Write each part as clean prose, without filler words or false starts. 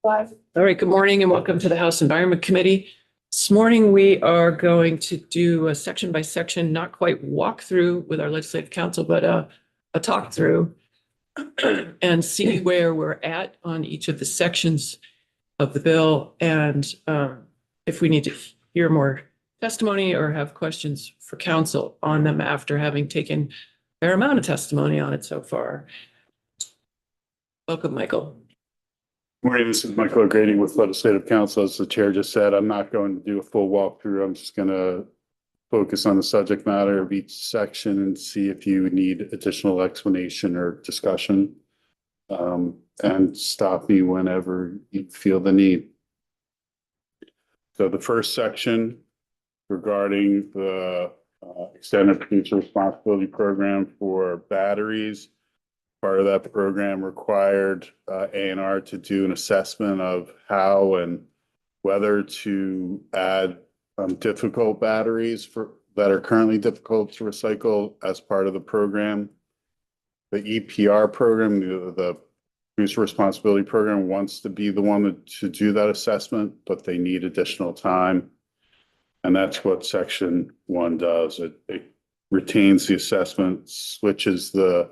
All right, good morning and welcome to the House Environment Committee. This morning, we are going to do a section by section, not quite walk through with our legislative council, but a talk through and see where we're at on each of the sections of the bill. And if we need to hear more testimony or have questions for council on them after having taken a fair amount of testimony on it so far. Welcome, Michael. Morning, this is Michael O'Grady with Legislative Council. As the chair just said, I'm not going to do a full walkthrough. I'm just going to focus on the subject matter of each section and see if you need additional explanation or discussion. And stop me whenever you feel the need. So the first section regarding the extended producer responsibility program for batteries. Part of that program required ANR to do an assessment of how and whether to add difficult batteries that are currently difficult to recycle as part of the program. The EPR program, the Producer Responsibility Program, wants to be the one to do that assessment, but they need additional time. And that's what Section 1 does. It retains the assessment, switches the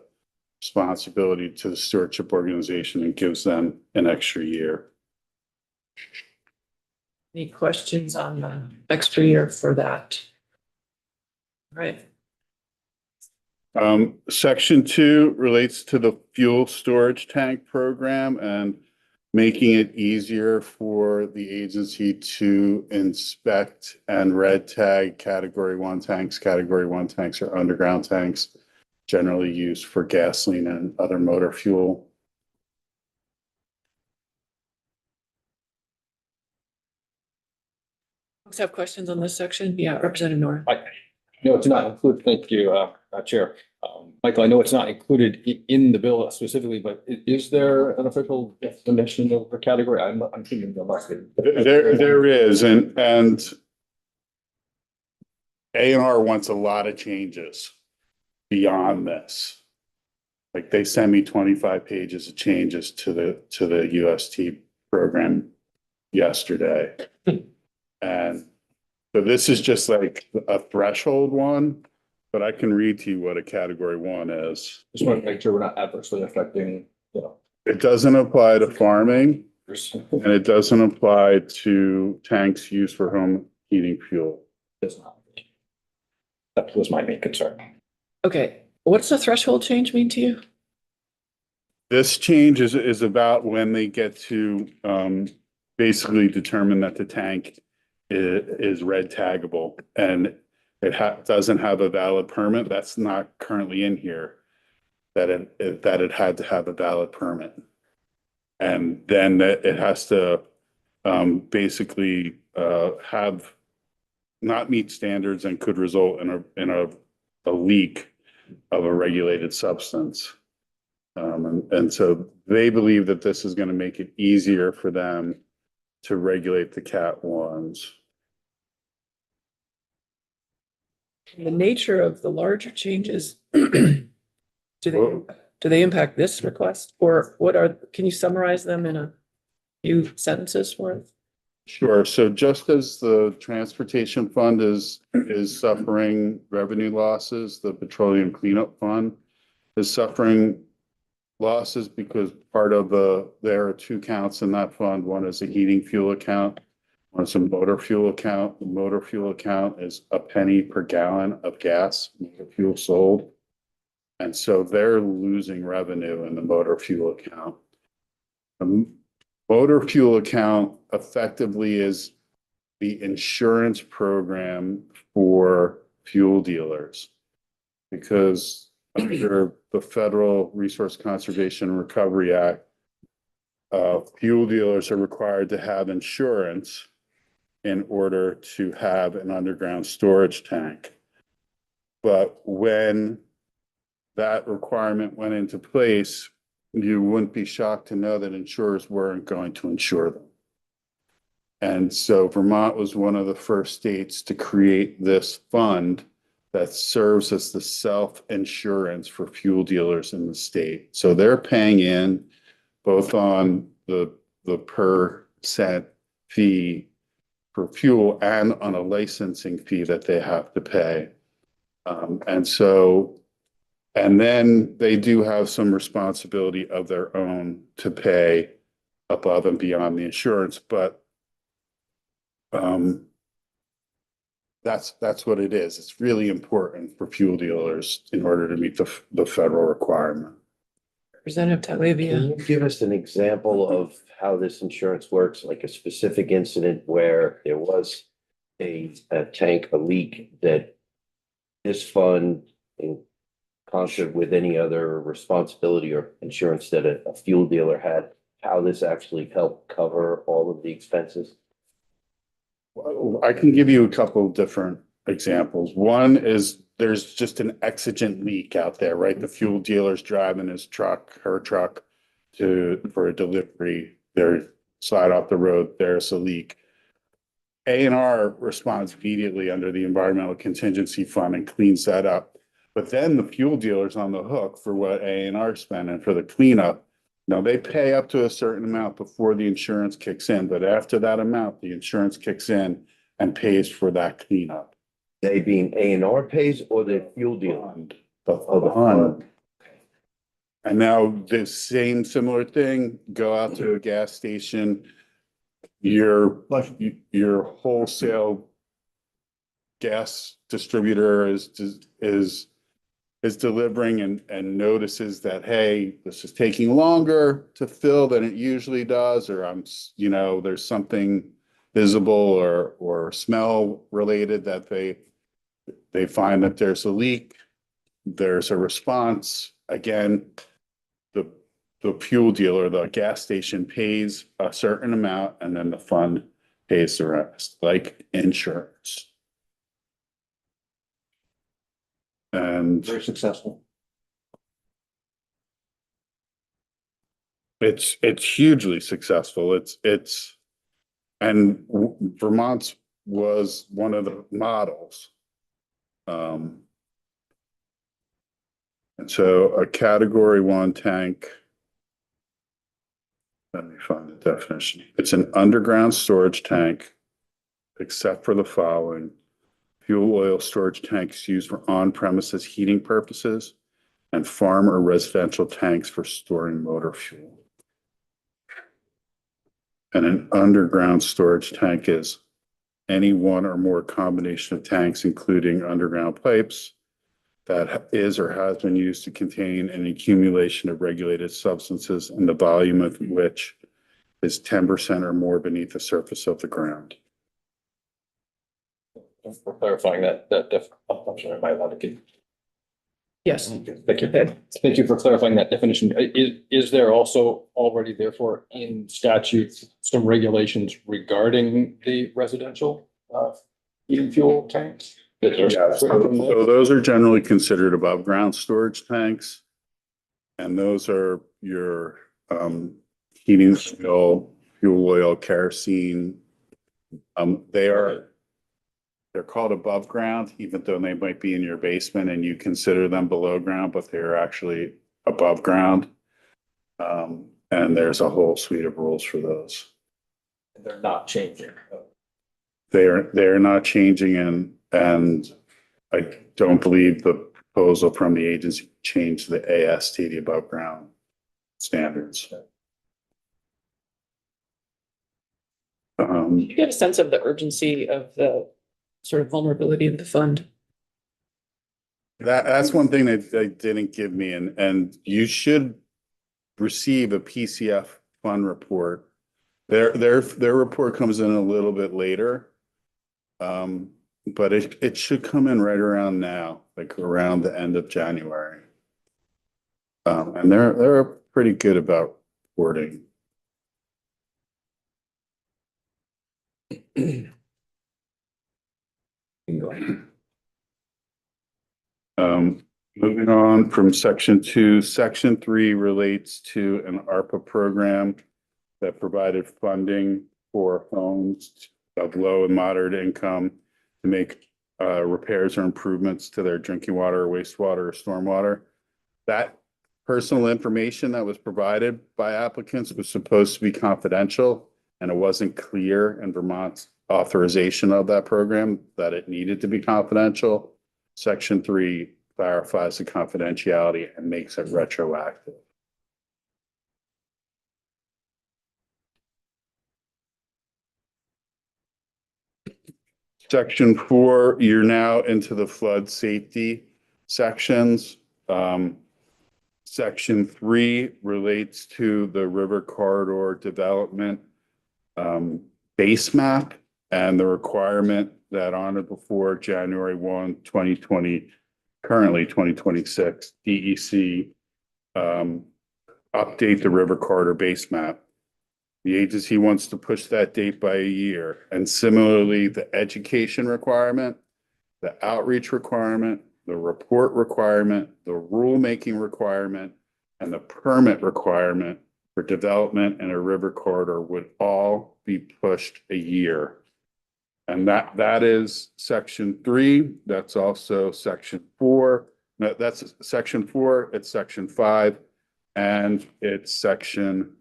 responsibility to the stewardship organization and gives them an extra year. Any questions on the extra year for that? All right. Section 2 relates to the fuel storage tank program and making it easier for the agency to inspect and red tag Category 1 tanks. Category 1 tanks are underground tanks, generally used for gasoline and other motor fuel. Folks have questions on this section? Yeah, Representative Nora. No, it's not included. Thank you, Chair. Michael, I know it's not included in the bill specifically, but is there an official definition of the category? I'm thinking there must be. There is, and ANR wants a lot of changes beyond this. Like they sent me 25 pages of changes to the UST program yesterday. And so this is just like a threshold one, but I can read to you what a Category 1 is. Just want to make sure we're not adversely affecting, It doesn't apply to farming and it doesn't apply to tanks used for home heating fuel. Does not. That was my main concern. Okay, what's the threshold change mean to you? This change is about when they get to basically determine that the tank is red taggable and it doesn't have a valid permit. That's not currently in here, that it had to have a valid permit. And then it has to basically have not meet standards and could result in a leak of a regulated substance. And so they believe that this is going to make it easier for them to regulate the Cat 1s. The nature of the larger changes, do they impact this request, or can you summarize them in a few sentences for us? Sure. So just as the transportation fund is suffering revenue losses, the petroleum cleanup fund is suffering losses because there are two accounts in that fund. One is a heating fuel account. One is a motor fuel account. The motor fuel account is a penny per gallon of gas, motor fuel sold. And so they're losing revenue in the motor fuel account. The motor fuel account effectively is the insurance program for fuel dealers, because under the Federal Resource Conservation and Recovery Act, fuel dealers are required to have insurance in order to have an underground storage tank. But when that requirement went into place, you wouldn't be shocked to know that insurers weren't going to insure them. And so Vermont was one of the first states to create this fund that serves as the self-insurance for fuel dealers in the state. So they're paying in both on the the per cent fee for fuel and on a licensing fee that they have to pay. And then they do have some responsibility of their own to pay above and beyond the insurance, but that's what it is. It's really important for fuel dealers in order to meet the federal requirement. Representative Can Talavia. you give us an example of how this insurance works, like a specific incident where there was a tank, a leak that this fund in concert with any other responsibility or insurance that a fuel dealer had, how this actually helped cover all of the expenses? Well, I can give you a couple of different examples. One is there's just an exigent leak out there, right? The fuel dealer's driving his truck, her truck for a delivery. They slide off the road, there's a leak. A&R responds immediately under the Environmental Contingency Fund and cleans that up. But then the fuel dealer's on the hook for what A&R spending for the cleanup. Now, they pay up to a certain amount before the insurance kicks in, but after that amount, the insurance kicks in and pays for that cleanup. They being A&R pays or the fuel dealer? The the fund. And now the same similar thing, go out to a gas station. Your wholesale gas distributor is delivering and notices that, hey, this is taking longer to fill than it usually does, or there's something visible or smell related that they find that there's a leak. There's a response. Again, the fuel dealer, the gas station pays a certain amount and then the fund pays the rest, like insurance. And Very successful. it's hugely successful. And Vermont's was one of the models. And so a category 1 tank, let me find the definition. It's an underground storage tank, except for the following: fuel oil storage tanks used for on-premises heating purposes and farm or residential tanks for storing motor fuel. And an underground storage tank is any one or more combination of tanks, including underground pipes, that is or has been used to contain an accumulation of regulated substances and the volume of which is 10% or more beneath the surface of the ground. For clarifying that, I'm sorry, am I allowed to get? Yes. Thank you. Okay. Thank you for clarifying that definition. Is there also already therefore in statutes some regulations regarding the residential heating fuel tanks? Yeah, so those are generally considered above ground storage tanks. And those are your heating oil, fuel oil, kerosene. They're called above ground, even though they might be in your basement and you consider them below ground, but they're actually above ground. And there's a whole suite of rules for those. They're not changing. They're not changing, and I don't believe the proposal from the agency changed the AST, the above ground standards. Do you get a sense of the urgency of the sort of vulnerability of the fund? That's one thing that they didn't give me, and you should receive a PCF fund report. Their report comes in a little bit later. But it should come in right around now, like around the end of January. And they're pretty good about reporting. Moving on from section 2, section 3 relates to an ARPA program that provided funding for homes of low and moderate income to make repairs or improvements to their drinking water, or wastewater, or stormwater. That personal information that was provided by applicants was supposed to be confidential, and it wasn't clear in Vermont's authorization of that program that it needed to be confidential. Section 3 clarifies the confidentiality and makes it retroactive. Section 4, you're now into the flood safety sections. Section 3 relates to the river corridor development base map and the requirement that on or before January 1, 2020, currently 2026, DEC update the river corridor base map. The agency wants to push that date by a year. And similarly, the education requirement, the outreach requirement, the report requirement, the rulemaking requirement, and the permit requirement for development in a river corridor would all be pushed a year. And that is section 3. That's also section 4. No, that's section 4. It's section 5, and it's section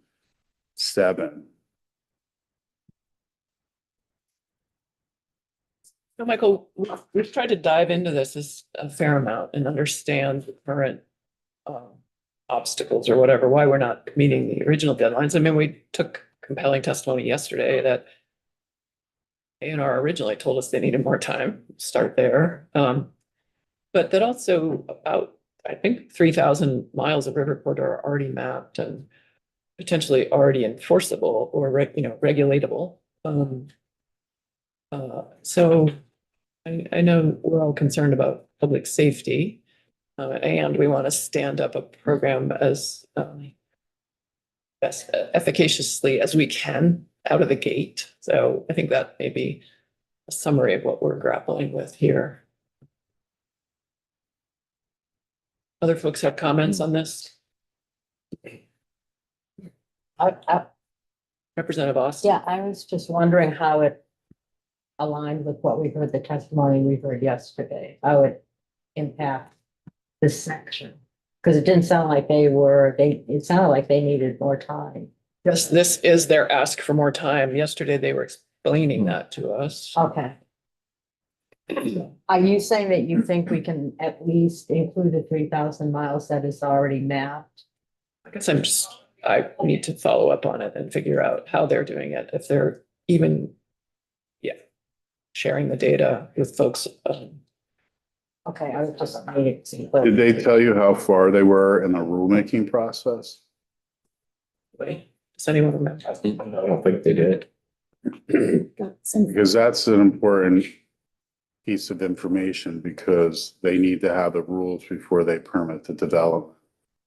7. So Michael, we've tried to dive into this a fair amount and understand the current obstacles or whatever, why we're not meeting the original deadlines. I mean, we took compelling testimony yesterday that A&R originally told us they needed more time, start there. But that also about, I think, 3,000 miles of river corridor are already mapped and potentially already enforceable or regulatable. So I know we're all concerned about public safety, and we want to stand up a program as best efficaciously as we can out of the gate. So I think that may be a summary of what we're grappling with here. Other folks have comments on this? Representative Austin? Yeah, I was just wondering how it aligned with what we heard, the testimony we heard yesterday, how it impact this section. Because it didn't sound like it sounded like they needed more time. Yes, this is their ask for more time. Yesterday, they were explaining that to us. Okay. Are you saying that you think we can at least include the 3,000 miles that is already mapped? I guess I need to follow up on it and figure out how they're doing it, if they're even, sharing the data with folks. Okay, I was just needing to see. Did they tell you how far they were in the rulemaking process? Does anyone remember? I don't think they did. Because that's an important piece of information, because they need to have the rules before they permit the development.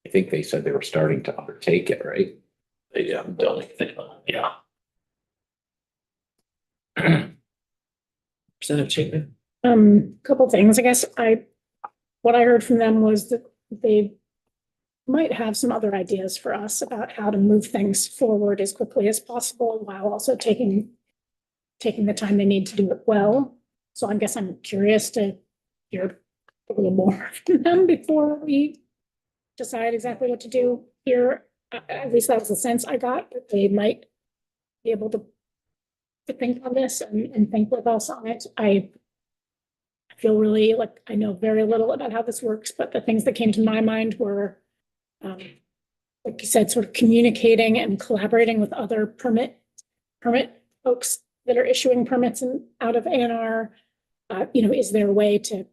I think they said they were starting to undertake it, right? They haven't done anything. Yeah. Representative Chapin? Couple things, I guess what I heard from them was that they might have some other ideas for us about how to move things forward as quickly as possible while also taking the time they need to do it well. So I guess I'm curious to hear a little more from them before we decide exactly what to do here. At least that was the sense I got, that they might be able to think on this and think with us on it. I feel really like I know very little about how this works, but the things that came to my mind were, like you said, sort of communicating and collaborating with other permit folks that are issuing permits and out of A&R. Is there a way to,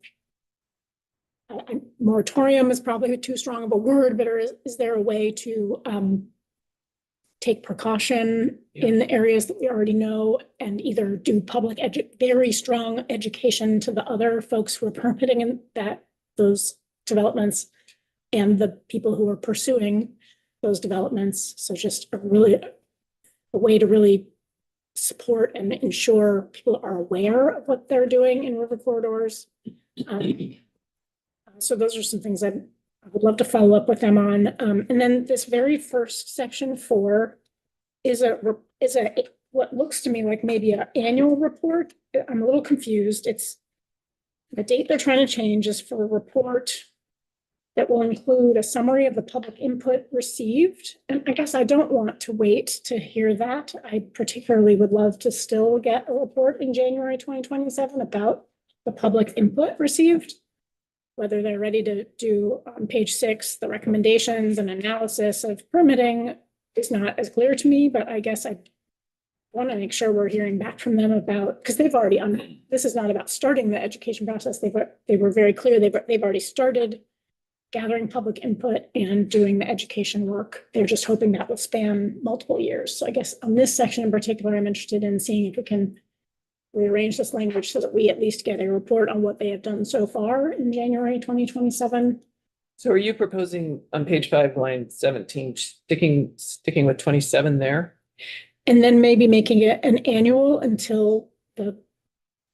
moratorium is probably too strong of a word, but is there a way to take precaution in the areas that we already know and either do very strong education to the other folks who are permitting in those developments and the people who are pursuing those developments. So just a way to really support and ensure people are aware of what they're doing in river corridors. So those are some things I would love to follow up with them on. And then this very first section 4 is what looks to me like maybe an annual report. I'm a little confused. It's the date they're trying to change is for a report that will include a summary of the public input received. And I guess I don't want to wait to hear that. I particularly would love to still get a report in January 2027 about the public input received. Whether they're ready to do on page 6, the recommendations and analysis of permitting is not as clear to me, but I guess I want to make sure we're hearing back from them about, because they've already, this is not about starting the education process. They were very clear. They've already started gathering public input and doing the education work. They're just hoping that will span multiple years. So I guess on this section in particular, I'm interested in seeing if we can rearrange this language so that we at least get a report on what they have done so far in January 2027. So are you proposing on page 5, line 17, sticking with 27 there? And then maybe making it an annual until the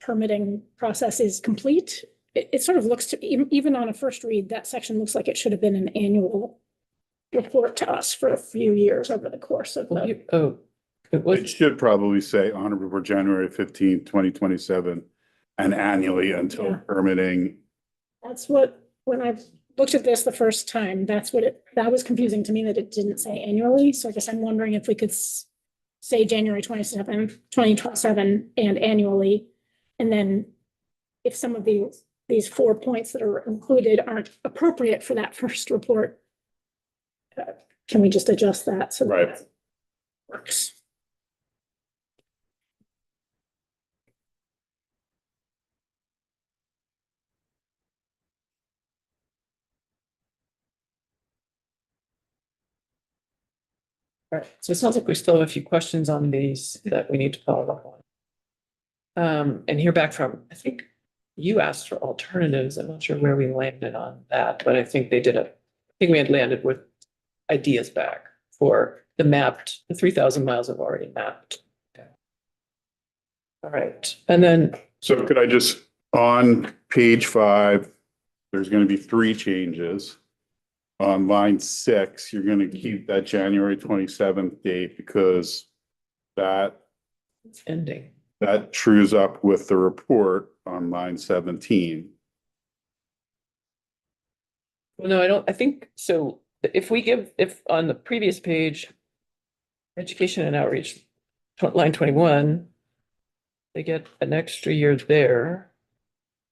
permitting process is complete. It sort of looks to, even on a first read, that section looks like it should have been an annual report to us for a few years over the course of the. Oh, it It was, should probably say on or before January 15th, 2027, and annually until Yeah. permitting. That's what, when I looked at this the first time, that was confusing to me that it didn't say annually. So I guess I'm wondering if we could say January 2027 and annually. And then if some of these 4 points that are included aren't appropriate for that first report, can we just adjust that so that Right. it works? all right. So it sounds like we still have a few questions on these that we need to follow up on. And hear back from, I think you asked for alternatives. I'm not sure where we landed on that, but I think I think we had landed with ideas back for the 3,000 miles I've already mapped. All right, and then, So could I just, on page 5, there's going to be 3 changes. On line 6, you're going to keep that January 27th date because that it's ending. trues up with the report on line 17. Well, no, I think, so if on the previous page, education and outreach, line 21, they get an extra year there.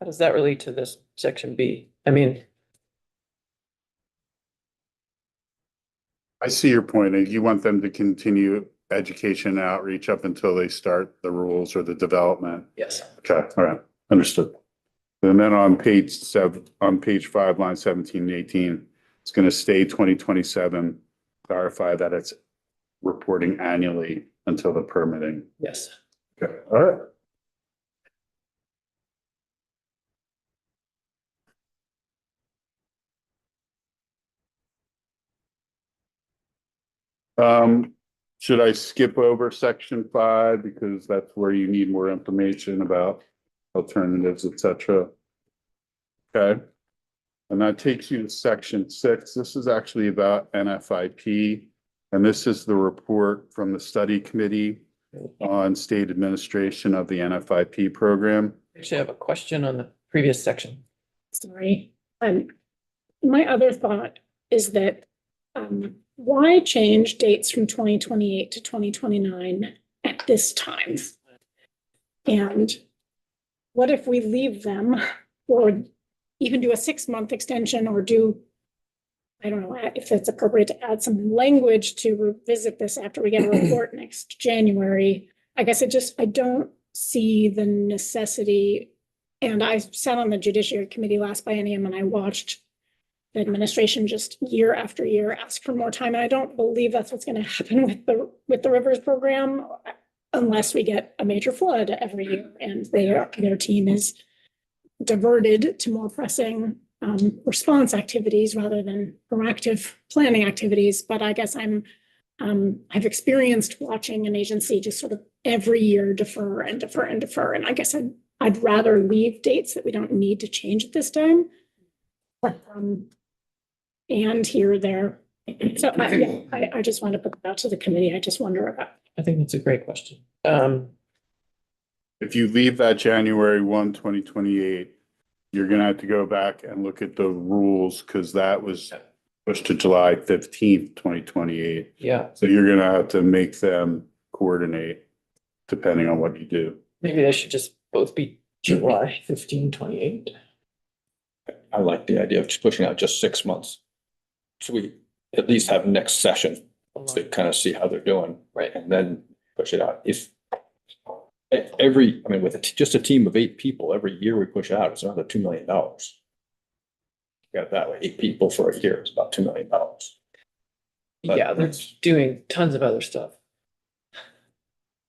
How does that relate to this section B? I mean, I see your point. You want them to continue education and outreach up until they start the rules or the development. yes. Okay, all right, understood. And then on page 5, line 17 and 18, it's going to stay 2027. Clarify that it's reporting annually until the permitting. Yes. Okay, all right. Should I skip over section 5 because that's where you need more information about alternatives, et cetera? Okay. And that takes you to section 6. This is actually about NFIP. And this is the report from the study committee on state administration of the NFIP program. Actually, I have a question on the previous section. Sorry. My other thought is that, why change dates from 2028 to 2029 at this time? And what if we leave them or even do a 6-month extension or I don't know if it's appropriate to add some language to revisit this after we get a report next January. I guess I don't see the necessity. And I sat on the Judiciary Committee last biennium and I watched the administration just year after year ask for more time. And I don't believe that's what's going to happen with the Rivers program unless we get a major flood every year and their team is diverted to more pressing response activities rather than proactive planning activities. But I guess I've experienced watching an agency just sort of every year defer and defer and defer. And I guess I'd rather leave dates that we don't need to change at this time. And here or there. So I just want to put that out to the committee. I just wonder about. I think that's a great question. If you leave that January 1, 2028, you're gonna have to go back and look at the rules, because that was pushed to July 15th, 2028. Yeah, So you're gonna have to make them coordinate depending on what you do. maybe they should just both be July 15, 28. I like the idea of just pushing out just 6 months. So we at least have next session to kind of see how they're doing. Right. And then push it out. If every, I mean, with just a team of 8 people, every year we push out, it's another $2 million. Got it that way, 8 people for a year, it's about $2 million. But- Yeah, they're doing tons of other stuff.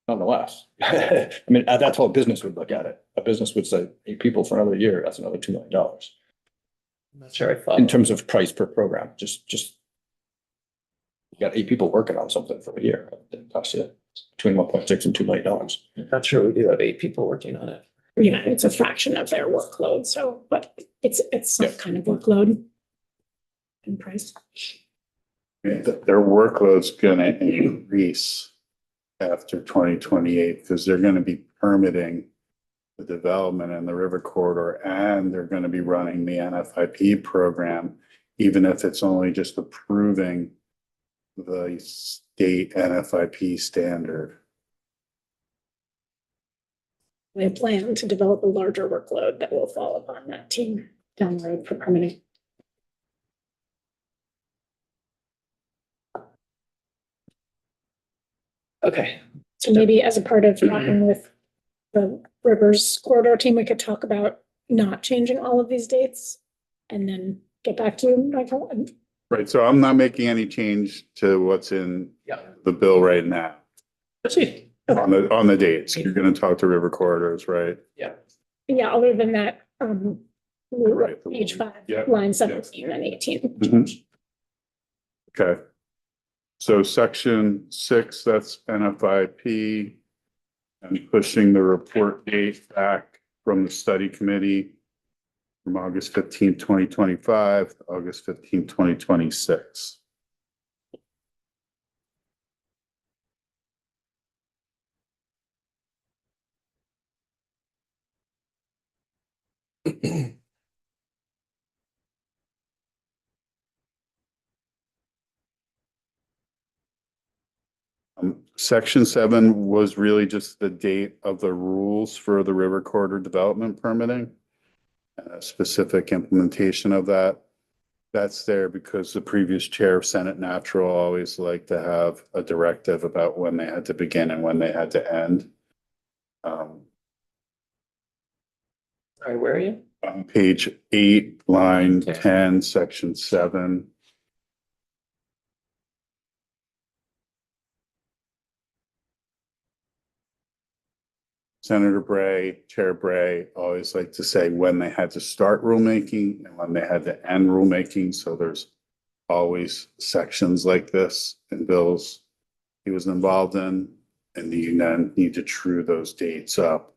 Nonetheless, I mean, that's how a business would look at it. A business would say 8 people for another year, that's another $2 million. I'm not sure I thought. In terms of price per program, just. You got 8 people working on something for a year, it costs you between 1.6 and $2 million. Not sure we do have 8 people working on it. Yeah, it's a fraction of their workload, so, but it's some Yeah. kind of workload. And price. Their workload's gonna increase after 2028, because they're gonna be permitting the development in the river corridor, and they're gonna be running the NFIP program, even if it's only just approving the state NFIP standard. They plan to develop a larger workload that will fall upon that team down the road for permitting. Okay, So maybe as a part of talking with the Rivers Corridor team, we could talk about not changing all of these dates and then get back to you, Michael. And Right, so I'm not making any change to what's in yeah. the bill right now Let's see. on the dates. You're gonna talk to river corridors, right? yeah, other than that, Right. page 5, Yeah. line 17 and 18. Mhm. Okay. So section 6, that's NFIP. And pushing the report date back from the study committee from August 15, 2025, to August 15, 2026. Section 7 was really just the date of the rules for the river corridor development permitting. And a specific implementation of that. That's there because the previous chair of Senate Natural always liked to have a directive about when they had to begin and when they had to end. Sorry, where are you? On page 8, line 10, section 7. Senator Bray, Chair Bray always liked to say when they had to start rulemaking and when they had to end rulemaking. So there's always sections like this in bills he was involved in, and you then need to true those dates up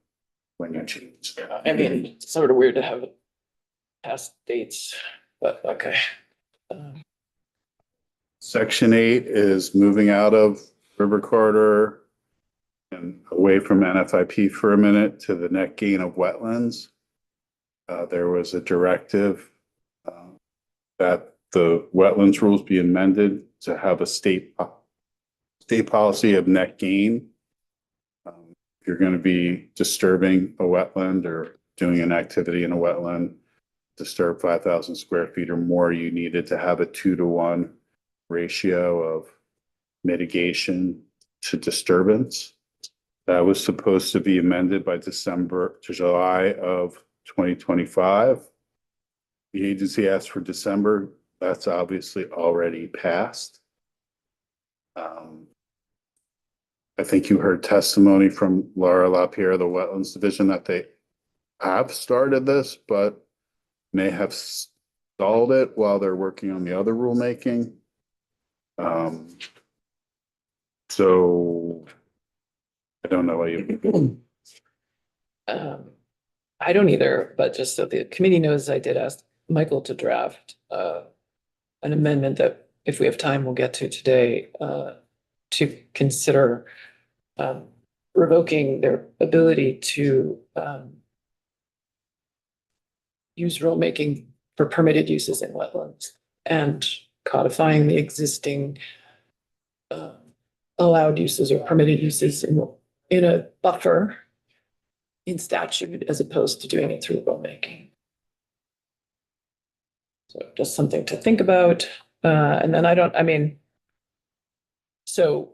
when you change that. I mean, it's sort of weird to have past dates, but okay. Section 8 is moving out of river corridor and away from NFIP for a minute to the net gain of wetlands. There was a directive that the wetlands rules be amended to have a state policy of net gain. If you're going to be disturbing a wetland or doing an activity in a wetland, disturb 5,000 square feet or more, you needed to have a 2-to-1 ratio of mitigation to disturbance. That was supposed to be amended by December to July of 2025. The agency asked for December. That's obviously already passed. I think you heard testimony from Laura LaPierre, the Wetlands Division, that they have started this, but may have stalled it while they're working on the other rulemaking. So I don't know what you. I don't either, but just so the committee knows, I did ask Michael to draft an amendment that if we have time, we'll get to today to consider revoking their ability to use rulemaking for permitted uses in wetlands and codifying the existing allowed uses or permitted uses in a buffer in statute as opposed to doing it through rulemaking. So just something to think about. And then so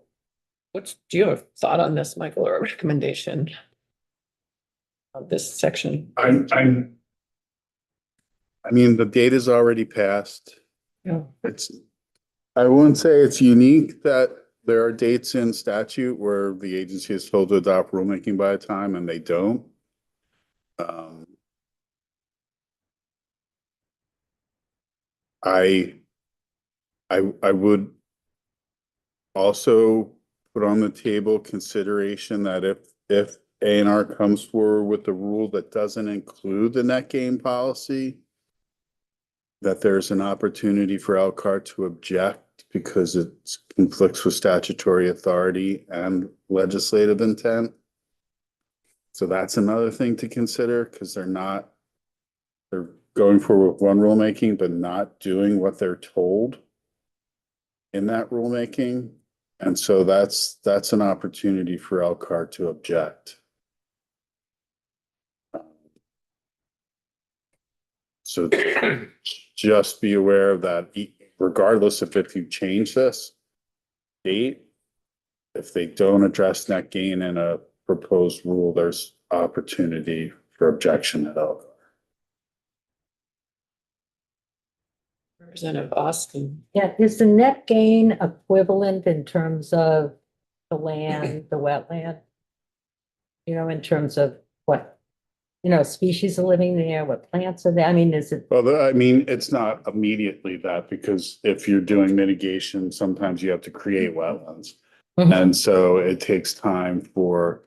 do you have a thought on this, Michael, or a recommendation of this section? I mean, the date is already passed. Yeah. I wouldn't say it's unique that there are dates in statute where the agency is told to adopt rulemaking by a time and they don't. I would also put on the table consideration that if A&R comes forward with a rule that doesn't include the net gain policy, that there's an opportunity for Elkhart to object because it conflicts with statutory authority and legislative intent. So that's another thing to consider because they're going forward with one rulemaking, but not doing what they're told in that rulemaking. And so that's an opportunity for Elkhart to object. So just be aware of that, regardless of if you change this date, if they don't address net gain in a proposed rule, there's opportunity for objection at Elkhart. Representative Austin. Yeah, is the net gain equivalent in terms of the land, the wetland? You know, in terms of what, species are living there, what plants are there? I mean, is it? Well, it's not immediately that because if you're doing mitigation, sometimes you have to create wetlands. And so it takes time for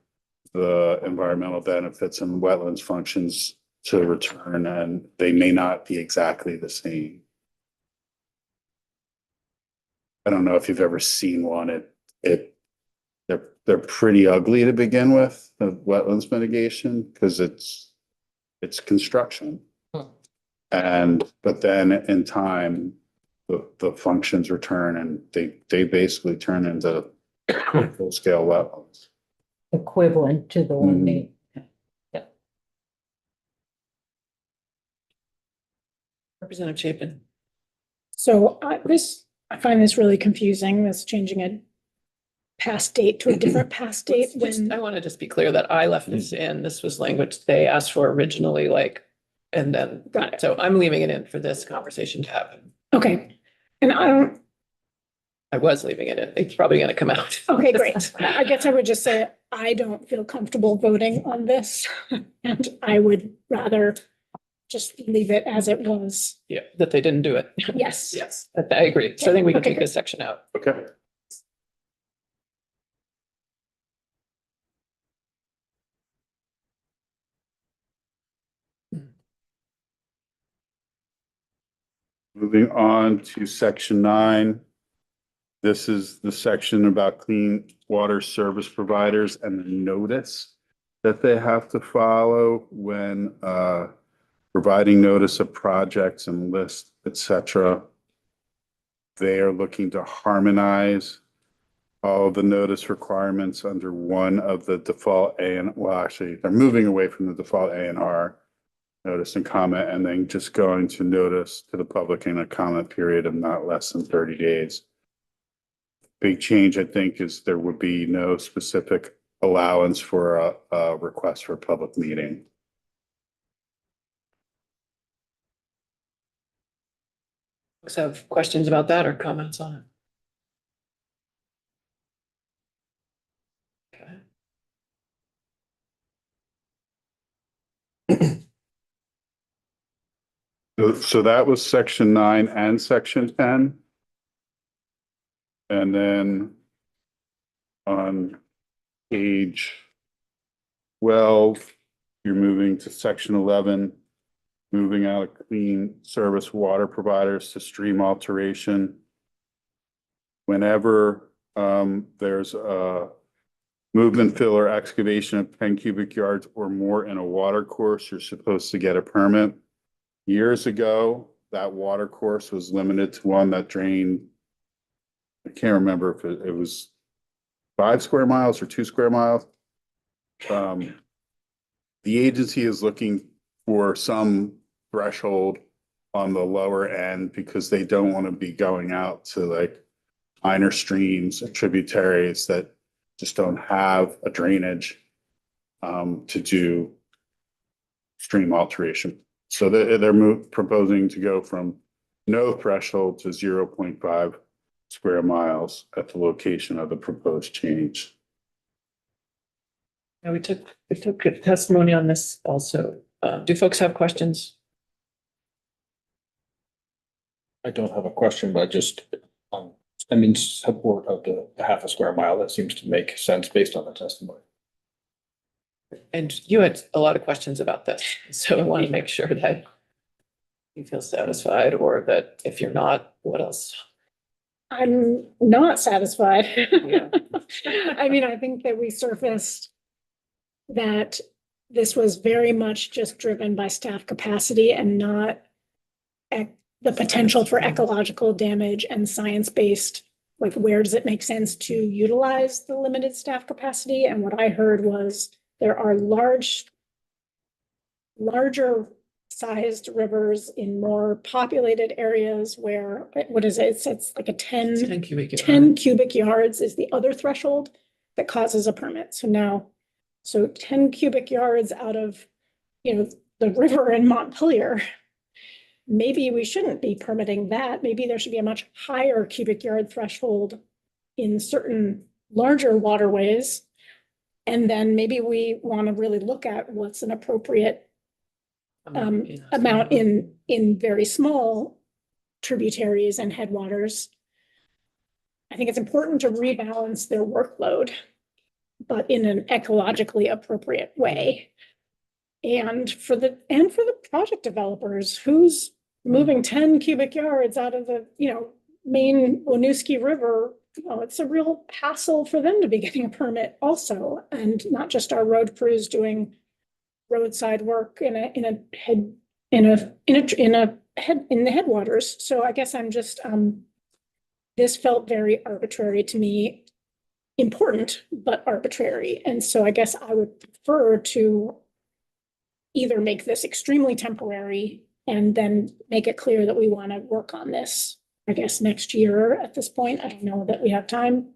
the environmental benefits and wetlands functions to return, and they may not be exactly the same. I don't know if you've ever seen one. They're pretty ugly to begin with, the wetlands mitigation, because it's construction. But then in time, the functions return and they basically turn into full scale wetlands. Equivalent to the one they. Representative Chapin. So I find this really confusing, this changing a past date to a different past date when. I want to just be clear that I left this in. This was language they asked for originally, and then. Got it. So I'm leaving it in for this conversation to happen. Okay, and I was leaving it in. It's probably going to come out. okay, great. I guess I would just say, I don't feel comfortable voting on this, and I would rather just leave it as it was. Yeah, that they didn't do it. Yes. Yes, I agree. So I think we can Okay, take this section out. Okay. Moving on to section 9. This is the section about clean water service providers and the notice that they have to follow when providing notice of projects and lists, etc. They are looking to harmonize all the notice requirements under one of the default actually, they're moving away from the default A&R notice and comment, and then just going to notice to the public in a comment period of not less than 30 days. Big change, I think, is there would be no specific allowance for a request for a public meeting. Folks have questions about that or comments on it? Okay. So that was section 9 and section 10. And then on page 12, you're moving to section 11, moving out of clean service water providers to stream alteration. Whenever there's a movement, fill, or excavation of 10 cubic yards or more in a water course, you're supposed to get a permit. Years ago, that water course was limited to one that drained. I can't remember if it was 5 square miles or 2 square miles. The agency is looking for some threshold on the lower end because they don't want to be going out to like minor streams and tributaries that just don't have a drainage to do stream alteration. So they're proposing to go from no threshold to 0.5 square miles at the location of the proposed change. Yeah, we took a testimony on this also. Do folks have questions? I don't have a question, but support of the half a square mile, that seems to make sense based on the testimony. And you had a lot of questions about this, so I want to make sure that you feel satisfied, or that if you're not, what else? I'm not satisfied. Yeah. I mean, I think that we surfaced that this was very much just driven by staff capacity and not the potential for ecological damage and science-based, like where does it make sense to utilize the limited staff capacity? And what I heard was there are larger sized rivers in more populated areas where, what is it? It's like a 10 cubic yards. 10 cubic yards is the other threshold that causes a permit. So 10 cubic yards out of, the river in Montpelier, maybe we shouldn't be permitting that. Maybe there should be a much higher cubic yard threshold in certain larger waterways. And then maybe we want to really look at what's an appropriate amount in very small tributaries and headwaters. I think it's important to rebalance their workload, but in an ecologically appropriate way. And for the project developers, who's moving 10 cubic yards out of the, main Winooski River, it's a real hassle for them to be getting a permit also, and not just our road crews doing roadside work in the headwaters. So I guess I'm just, this felt very arbitrary to me, important, but arbitrary. And so I guess I would prefer to either make this extremely temporary and then make it clear that we want to work on this, I guess, next year at this point. I don't know that we have time,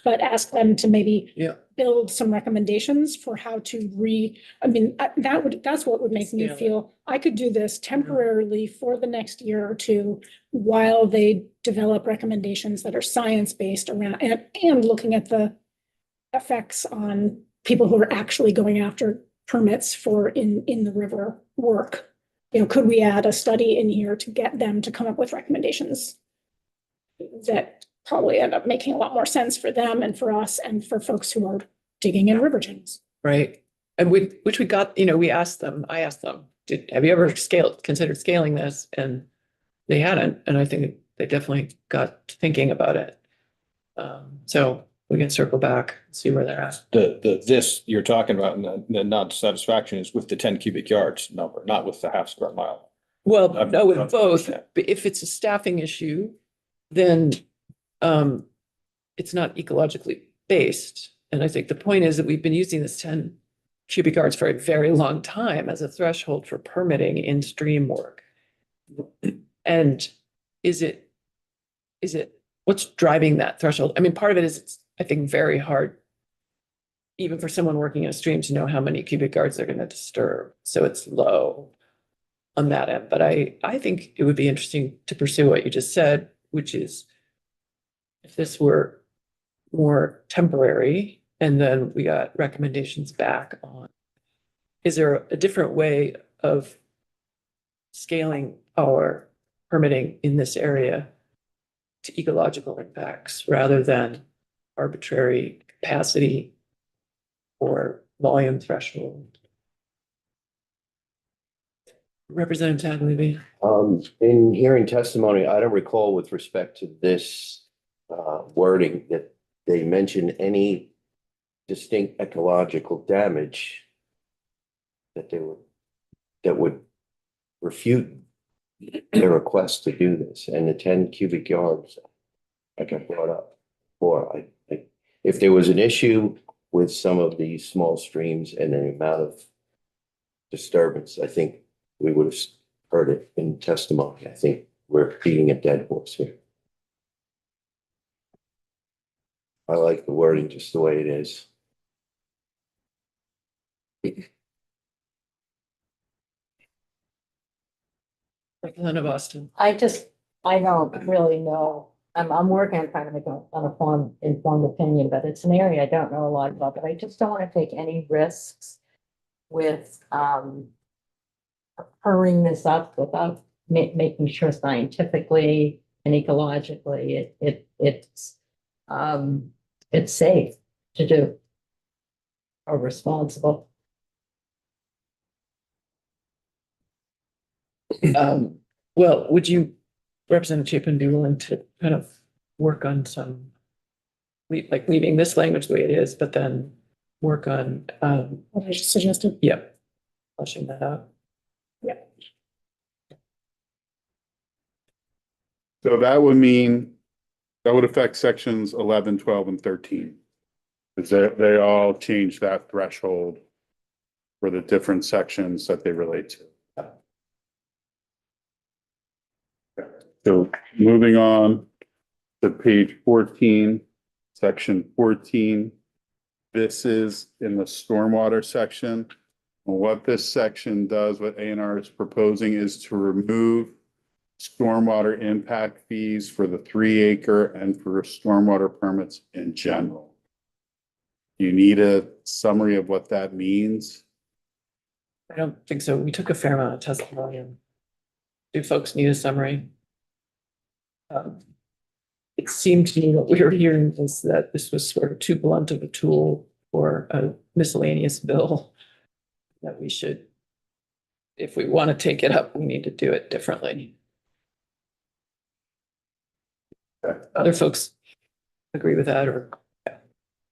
but ask them to maybe build some recommendations for how to that's what would make me feel I could do this temporarily for the next year or two while they develop recommendations that are science-based around and looking at the effects on people who are actually going after permits for in the river work. Could we add a study in here to get them to come up with recommendations that probably end up making a lot more sense for them and for us and for folks who are digging in river channels. Right. And which we got, I asked them, have you ever considered scaling this? And they hadn't. And I think they definitely got thinking about it. So we can circle back, see where they're at. This you're talking about, and the non-satisfaction is with the 10 cubic yards number, not with the half square mile. Well, no, with both. But if it's a staffing issue, then it's not ecologically based. And I think the point is that we've been using this 10 cubic yards for a very long time as a threshold for permitting in stream work. And is it what's driving that threshold? I mean, part of it is it's, I think, very hard, even for someone working in a stream, to know how many cubic yards they're going to disturb. So it's low on that end. But I think it would be interesting to pursue what you just said, which is if this were more temporary and then we got recommendations back on, is there a different way of scaling our permitting in this area to ecological impacts rather than arbitrary capacity or volume threshold? Representative Tagliavini. In hearing testimony, I don't recall with respect to this wording that they mentioned any distinct ecological damage that would refute their request to do this, and the 10 cubic yards like I brought up before, if there was an issue with some of these small streams and the amount of disturbance, I think we would have heard it in testimony. I think we're beating a dead horse here. I like the wording just the way it is. Representative Austin. I don't really know. I'm working on trying to make an informed opinion, but it's an area I don't know a lot about, but I just don't want to take any risks with, hurrying this up without making sure scientifically and ecologically, it's safe to do or responsible. Well, would you, Representative Chapin, be willing to kind of work on some, like leaving this language the way it is, but then work on, What I just suggested. yep, fleshing that out? So that would mean, that would affect sections 11, 12, and 13. Because they all change that threshold for the different sections that they relate to. So moving on to page 14, section 14. This is in the stormwater section. What this section does, what A&R is proposing, is to remove stormwater impact fees for the 3-acre and for stormwater permits in general. You need a summary of what that means? I don't think so. We took a fair amount of testimony. Do folks need a summary? It seemed to me what we were hearing was that this was sort of too blunt of a tool for a miscellaneous bill. That we should, if we want to take it up, we need to do it differently. Other folks agree with that, or?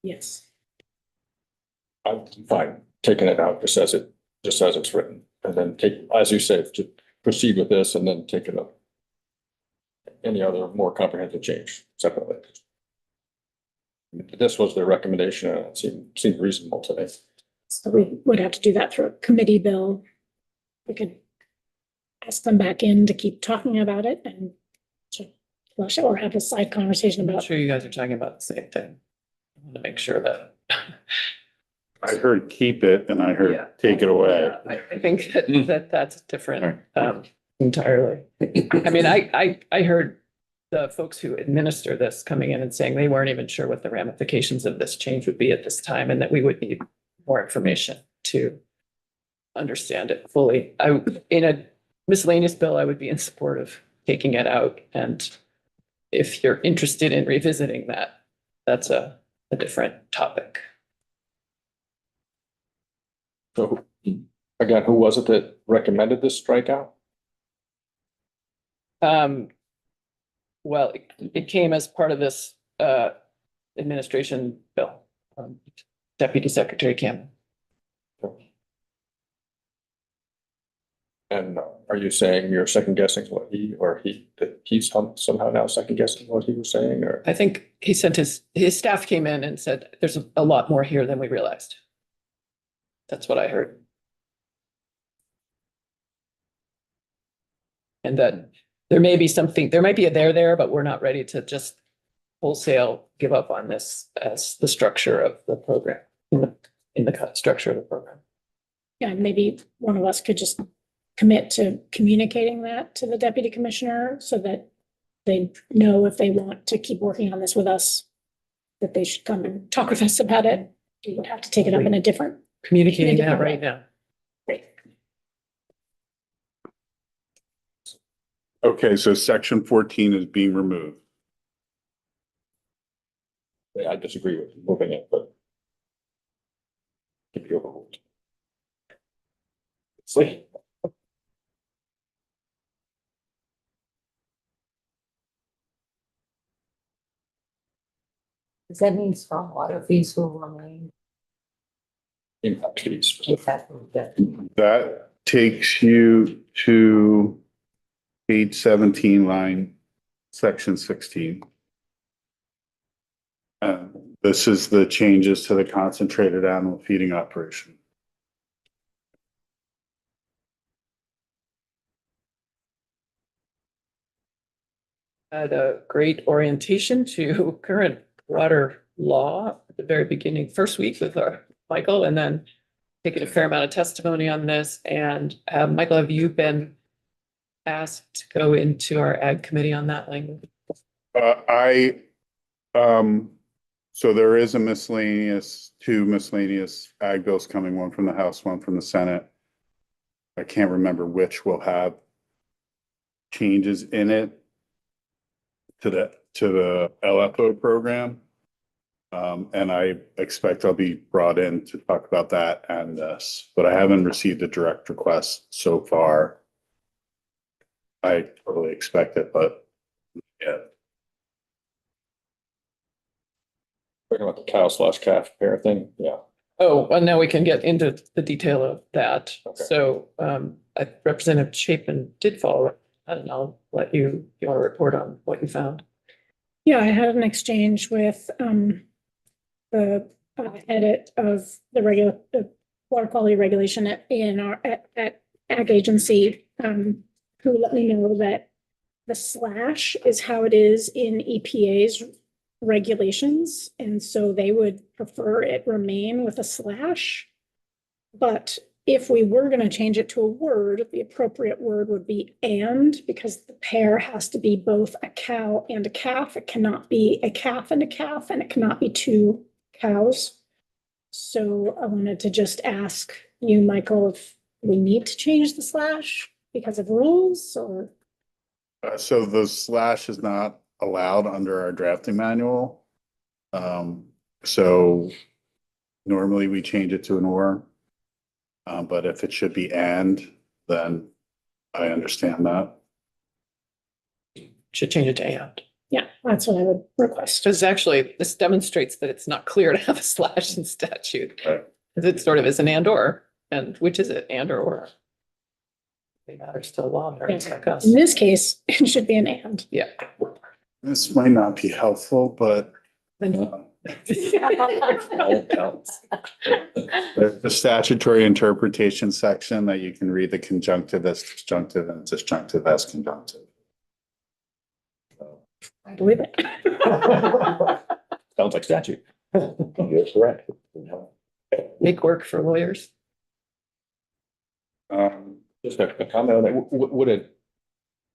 Yes. I'm fine taking it out just as it's written, and then take, as you say, to proceed with this and then take it up. Any other more comprehensive change separately. This was their recommendation, and it seemed reasonable to me. So we would have to do that through a committee bill. We could ask them back in to keep talking about it and to flush it or have a side conversation I'm not about. sure you guys are talking about the same thing. I want to make sure that. I heard keep it and I heard Yeah. take it away. I think that's different, entirely. I mean, I heard the folks who administer this coming in and saying they weren't even sure what the ramifications of this change would be at this time, and that we would need more information to understand it fully. In a miscellaneous bill, I would be in support of taking it out, and if you're interested in revisiting that, that's a different topic. So again, who was it that recommended this strikeout? Well, it came as part of this administration bill, Deputy Secretary Campbell. And are you saying you're second guessing what that he's somehow now second guessing what he was saying, or? I think he sent his staff came in and said, there's a lot more here than we realized. That's what I heard. And that there may be something, there might be a there, but we're not ready to just wholesale give up on this as the structure of the program, in the structure of the program. Yeah, maybe one of us could just commit to communicating that to the deputy commissioner so that they know if they want to keep working on this with us, that they should come and talk with us about it. We would have to take it up in a different. Communicating that right now. Great. Okay, so section 14 is being removed. I disagree with moving it, but. Keep you overruled. See. Does that mean stormwater fees will remain? Impact fees. If that were good. That takes you to page 17, line, section 16. This is the changes to the concentrated animal feeding operation. Had a great orientation to current water law at the very beginning, first week with our Michael, and then taking a fair amount of testimony on this. And Michael, have you been asked to go into our ag committee on that language? So there is two miscellaneous ag bills coming, one from the House, one from the Senate. I can't remember which will have changes in it to the LFO program. And I expect I'll be brought in to talk about that and this, but I haven't received a direct request so far. I totally expect it, but yeah. Talking about the cow/calf pair thing, yeah. Oh, well, now we can get into the detail of that. Okay. So Representative Chapin did follow, and I'll let you want to report on what you found. Yeah, I had an exchange with the edit of the water quality regulation at ANR at Ag Agency, who let me know that the slash is how it is in EPA's regulations, and so they would prefer it remain with a slash. But if we were going to change it to a word, the appropriate word would be "and," because the pair has to be both a cow and a calf. It cannot be a calf and a calf, and it cannot be two cows. So I wanted to just ask you, Michael, if we need to change the slash because of rules, or So the slash is not allowed under our drafting manual. So normally we change it to an or. But if it should be and, then I understand that. Should change it to and. yeah, that's what I would request. Because actually, this demonstrates that it's not clear to have a slash in statute. Right. Because it sort of is an and which is it, and or? They matter still law, it's like us. In this case, it should be an and. Yeah. This might not be helpful, but Then All counts. there's the statutory interpretation section that you can read the conjunctive as disjunctive and disjunctive as conjunctive. I believe it. Sounds like statute. You're correct. make work for lawyers. Just a comment on that, would it,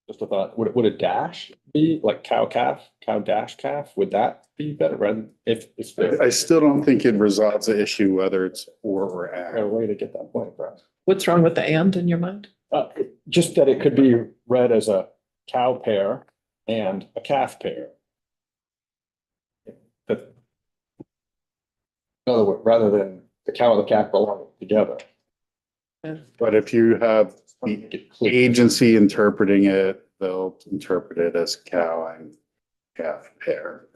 just a thought, would a dash be like cow/calf, cow-calf? Would that be better rather if it's there? I still don't think it resolves the issue whether it's or A and. way to get that point across. What's wrong with the and in your mind? Just that it could be read as a cow pair and a calf pair. That- In other words, rather than the cow and the calf belong together. But if you have the agency interpreting it, they'll interpret it as cow and calf pair.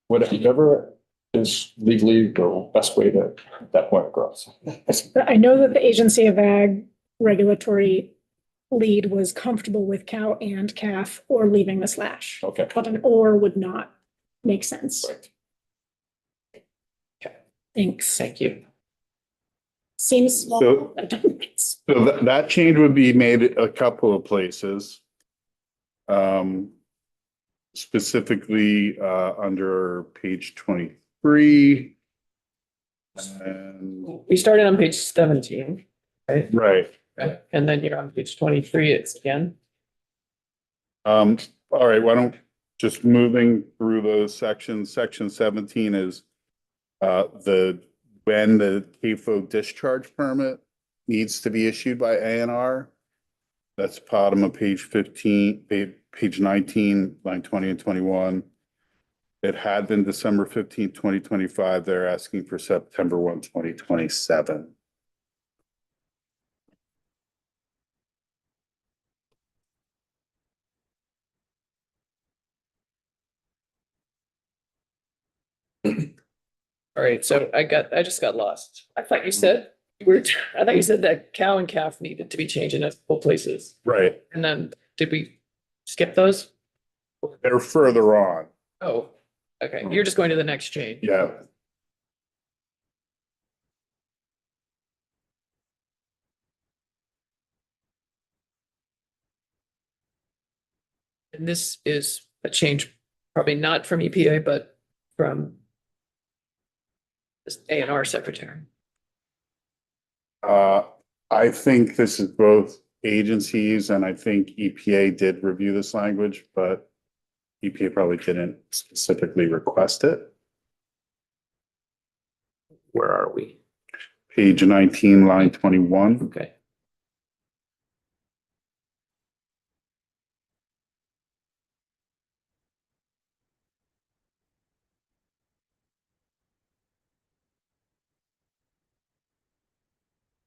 Whatever is legally the best way to get that point across. I know that the Agency of Ag regulatory lead was comfortable with cow and calf or leaving the slash. Okay. But an or would not make sense. Right. Thanks. Thank you. Seems small. So- but it's- So that change would be made a couple of places. Specifically, under page 23. And, We started on page 17, right? right. And then you're on page 23, it's again. All right, why don't, just moving through those sections, section 17 is when the CAFO discharge permit needs to be issued by ANR. That's bottom of page 15, page 19, line 20 and 21. It had been December 15th, 2025. They're asking for September 1, 2027. All right, so I just got lost. I thought you said I thought you said that cow and calf needed to be changed in both places. Right, And then did we skip those? they're further on, Oh, okay. You're just going to the next change. yeah. And this is a change, probably not from EPA, but from this A&R secretary. I think this is both agencies, and I think EPA did review this language, but EPA probably didn't specifically request it. Where are we? Page 19, line 21. Okay.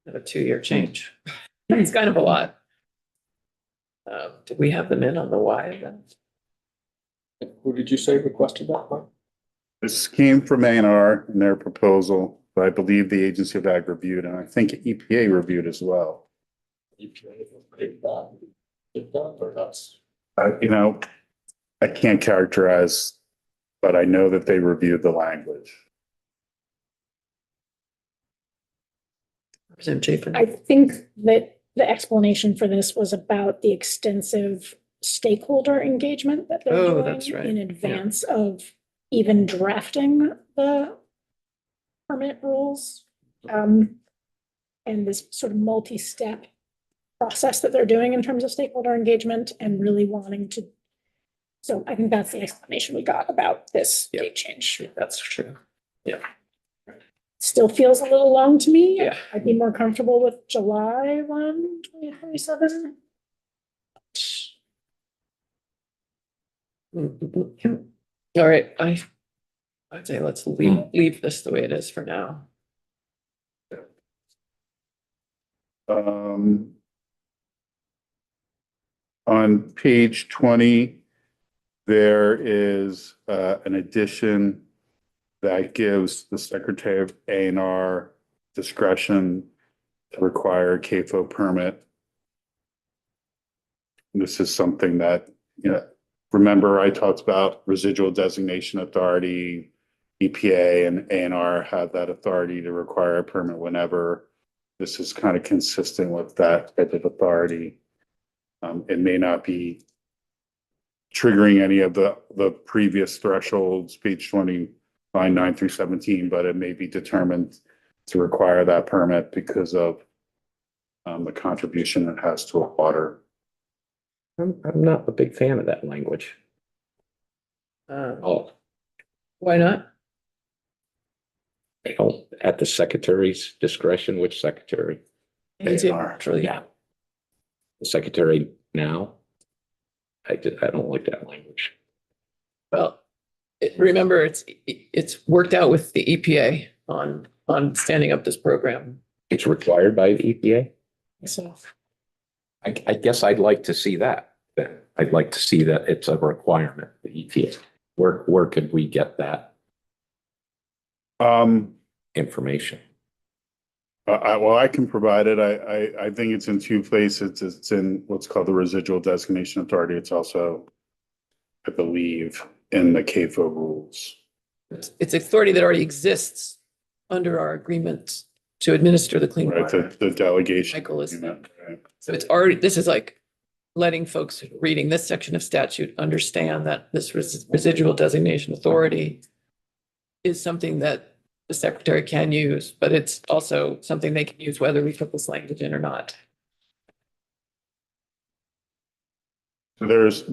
A 2-year change. It's kind of a lot. Did we have them in on the why of that? Who did you say requested that one? This came from A&R in their proposal, but I believe the Agency of Ag reviewed, and I think EPA reviewed as well. You know, I can't characterize, but I know that they reviewed the language. Representative Chapin? I think that the explanation for this was about the extensive stakeholder engagement that they're Oh, doing that's right. in Yeah. advance of even drafting the permit rules. And this sort of multi-step process that they're doing in terms of stakeholder engagement and really wanting to. So I think that's the explanation we got about this Yeah. date change. That's true. Still feels a little long to me. Yeah. I'd be more comfortable with July 1, 2027. All right, I'd say let's leave this the way it is for now. On page 20, there is an addition that gives the Secretary of A&R discretion to require a CAFO permit. This is something that, you know, remember I talked about residual designation authority, EPA and A&R have that authority to require a permit whenever. This is kind of consistent with that type of authority. It may not be triggering any of the previous thresholds, page 20, line 9 through 17, but it may be determined to require that permit because of the contribution it has to a water. I'm not a big fan of that language. Oh, Why not? they don't, at the secretary's discretion, which secretary? A&R. Yeah. The secretary now? I don't like that language. Well, remember, it's worked out with the EPA on standing up this program. It's required by the EPA? So I guess I'd like to see that. Then I'd like to see that it's a requirement, the EPA. Where could we get that information? Well, I can provide it. I think it's in two places. It's in what's called the residual designation authority. It's also, I believe, in the CAFO rules. it's authority that already exists under our agreement to administer the clean Right, water. the delegation. Michael is- agreement, right. So it's already, this is like letting folks reading this section of statute understand that this residual designation authority is something that the secretary can use, but it's also something they can use whether we put this language in or not. So there's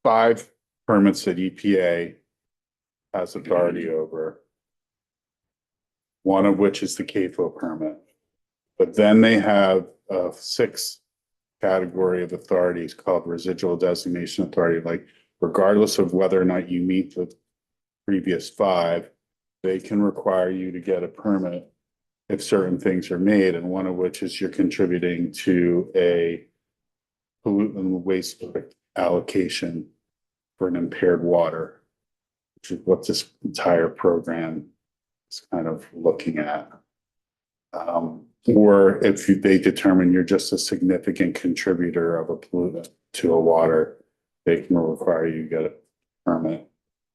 5 permits that EPA has authority over. One of which is the CAFO permit. But then they have a 6th category of authorities called residual designation authority. Like regardless of whether or not you meet the previous 5, they can require you to get a permit if certain things are made, and one of which is you're contributing to a pollutant waste allocation for an impaired water, which is what this entire program is kind of looking at. Or if they determine you're just a significant contributor of a pollutant to a water, they can require you to get a permit.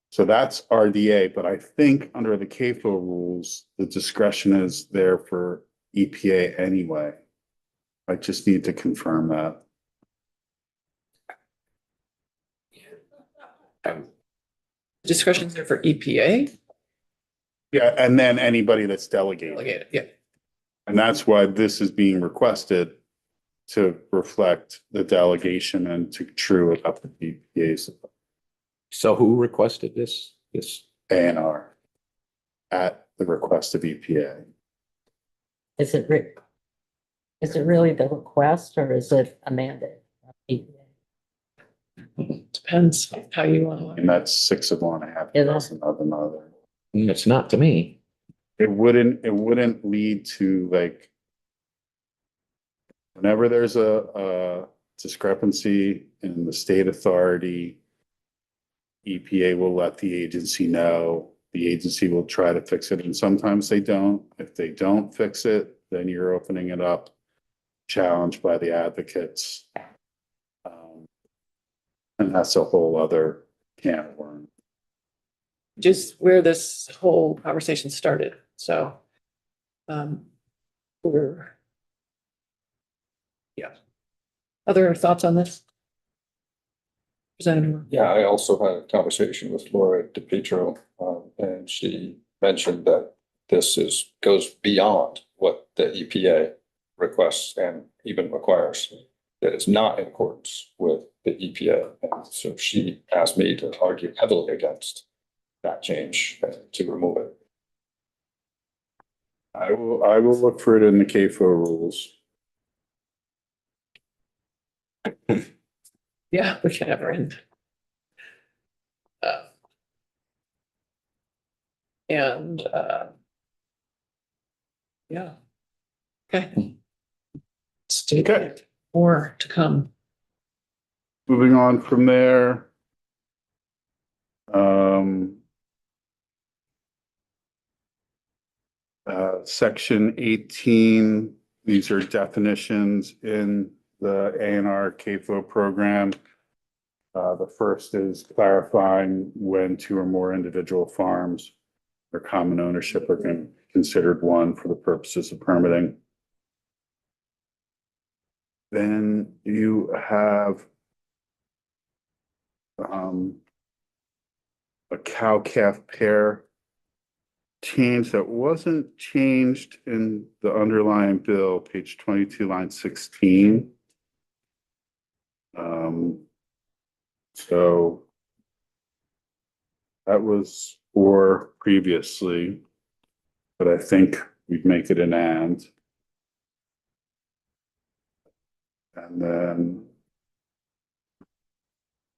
So that's RDA, but I think under the CAFO rules, the discretion is there for EPA anyway. I just need to confirm that. Discretion's there for EPA. Yeah, and then anybody that's delegated. Delegated, yeah. And that's why this is being requested to reflect the delegation and to true it up to the EPA's So who requested this? ANR at the request of EPA. Is it really the request or is it a mandate? Depends how you want to. And that's 6 of one, a half Yeah. dozen of another. It's not to me. It wouldn't lead to like. Whenever there's a discrepancy in the state authority, EPA will let the agency know. The agency will try to fix it, and sometimes they don't. If they don't fix it, then you're opening it up, challenged by the advocates. And that's a whole other can of worms. Just where this whole conversation started, so. We're. Yeah. Other thoughts on this? Representative? Yeah, I also had a conversation with Laura DePietro, and she mentioned that this goes beyond what the EPA requests and even requires. That is not in accordance with the EPA. And so she asked me to argue heavily against that change to remove it. I will look for it in the CAFO rules. Yeah, we can never end. Yeah. Okay. Stay Okay. More to come. Moving on from there. Section 18, these are definitions in the ANR CAFO program. The first is clarifying when 2 or more individual farms or common ownership are considered one for the purposes of permitting. Then you have a cow-calf pair change that wasn't changed in the underlying bill, page 22, line 16. So that was 4 previously, but I think we'd make it an and. And then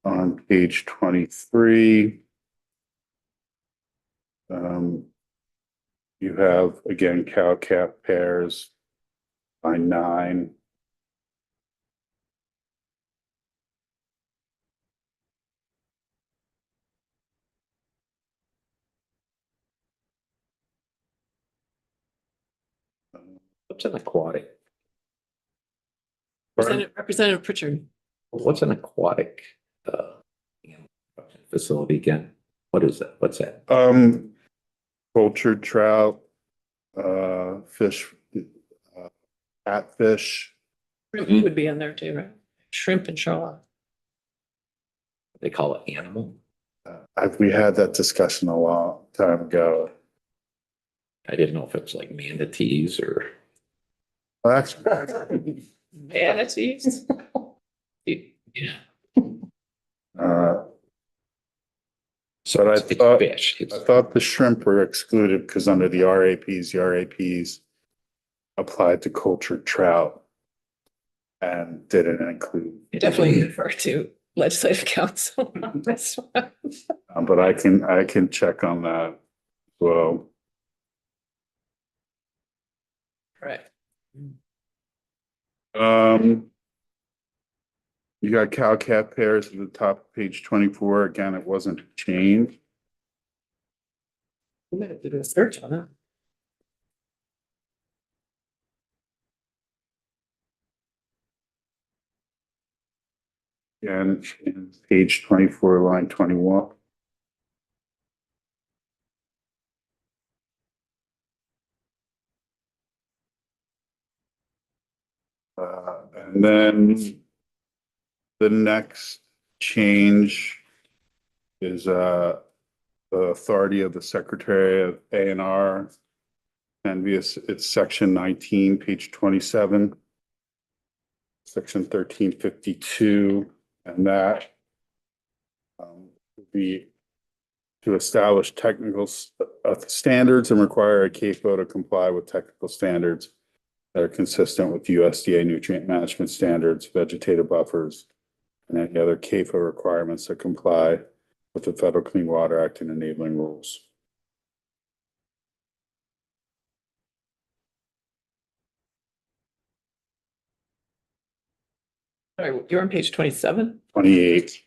on page 23, you have, again, cow-calf pairs by 9. What's an aquatic? Representative Pritchard. What's an aquatic facility again? What is that? What's that? Cultured trout, fish, catfish. Shrimp would be in there too, right? Shrimp and shoreline. They call it animal. We had that discussion a long time ago. I didn't know if it was like manatees or. Well, actually, Manatees. Yeah. So But I it's thought- fish. I It's, thought the shrimp were excluded because under the RAPs applied to cultured trout and didn't include. Definitely refer to legislative council on this one. But I can check on that as well. Right. You got cow-calf pairs at the top of page 24. Again, it wasn't changed. We might have to do a search on it. And page 24, line 21. And then the next change is the authority of the Secretary of A&R. And it's section 19, page 27. Section 1352, and that would be to establish technical standards and require a CAFO to comply with technical standards that are consistent with USDA nutrient management standards, vegetative buffers, and any other CAFO requirements that comply with the Federal Clean Water Act and enabling rules. All right, you're on page 27. 28.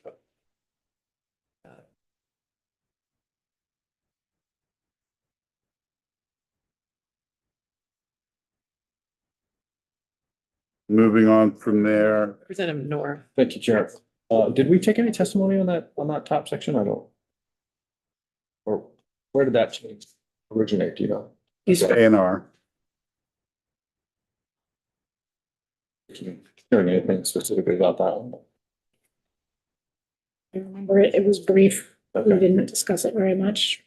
Moving on from there, Representative Nora. Thank you, Chair. Did we take any testimony on that top section? I don't. Or where did that change originate, do you know? He's A&R. Hearing anything specifically about that one? I remember it was brief. We Okay. didn't discuss it very much.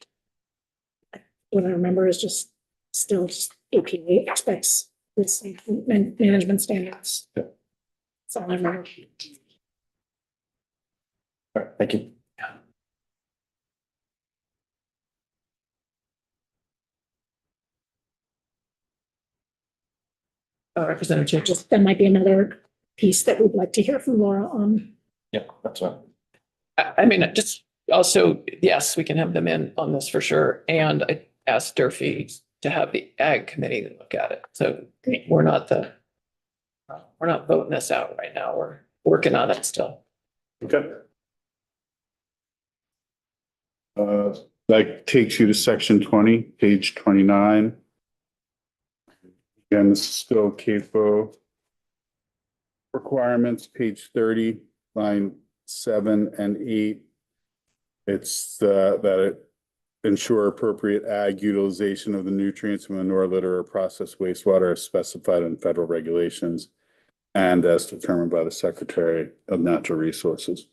What I remember is just still just EPA expects this management standards. Yeah. That's all I remember. All right, thank you. Representative Chambers. Just, that might be another piece that we'd like to hear from Laura on. Yeah, that's right. I mean, just also, yes, we can have them in on this for sure. And I asked Durfee to have the ag committee look at it. So we're not voting this out right now. We're working on it still. Okay. That takes you to section 20, page 29. Again, this is still CAFO requirements, page 30, line 7 and 8. It's that it ensure appropriate ag utilization of the nutrients in manure, litter, or processed wastewater as specified in federal regulations and as determined by the Secretary of Natural Resources.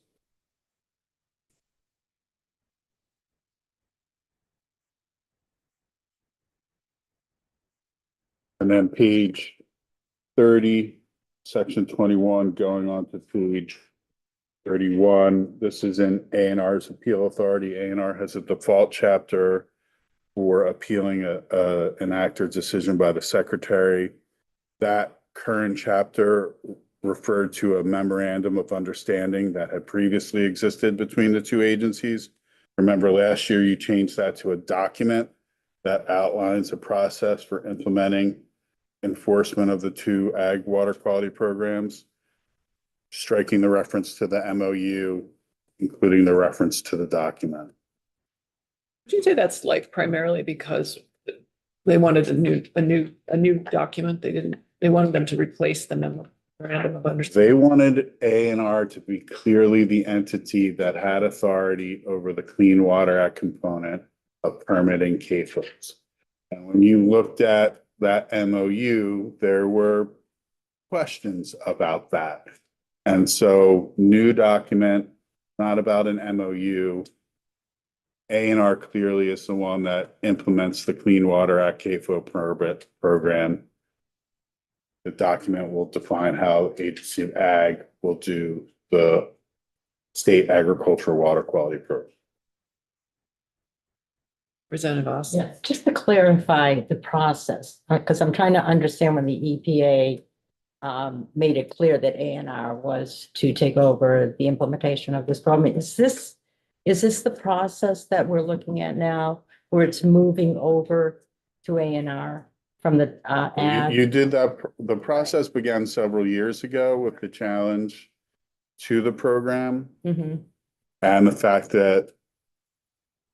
And then page 30, section 21, going on to page 31. This is in A&R's appeal authority. A&R has a default chapter for appealing an act or decision by the secretary. That current chapter referred to a memorandum of understanding that had previously existed between the two agencies. Remember last year you changed that to a document that outlines a process for implementing enforcement of the two ag water quality programs, striking the reference to the MOU, including the reference to the document. Would you say that's like primarily because they wanted a new document? They wanted them to replace the memorandum of understanding. They wanted A&R to be clearly the entity that had authority over the Clean Water Act component of permitting CAFOs. And when you looked at that MOU, there were questions about that. And so new document, not about an MOU. A&R clearly is the one that implements the Clean Water Act CAFO permit program. The document will define how Agency of Ag will do the state agricultural water quality program. Representative Austin. Yeah, just to clarify the process, because I'm trying to understand when the EPA made it clear that A&R was to take over the implementation of this program. Is this the process that we're looking at now, where it's moving over to A&R from the ag? You did that. The process began several years ago with the challenge to the program Mhm. and the fact that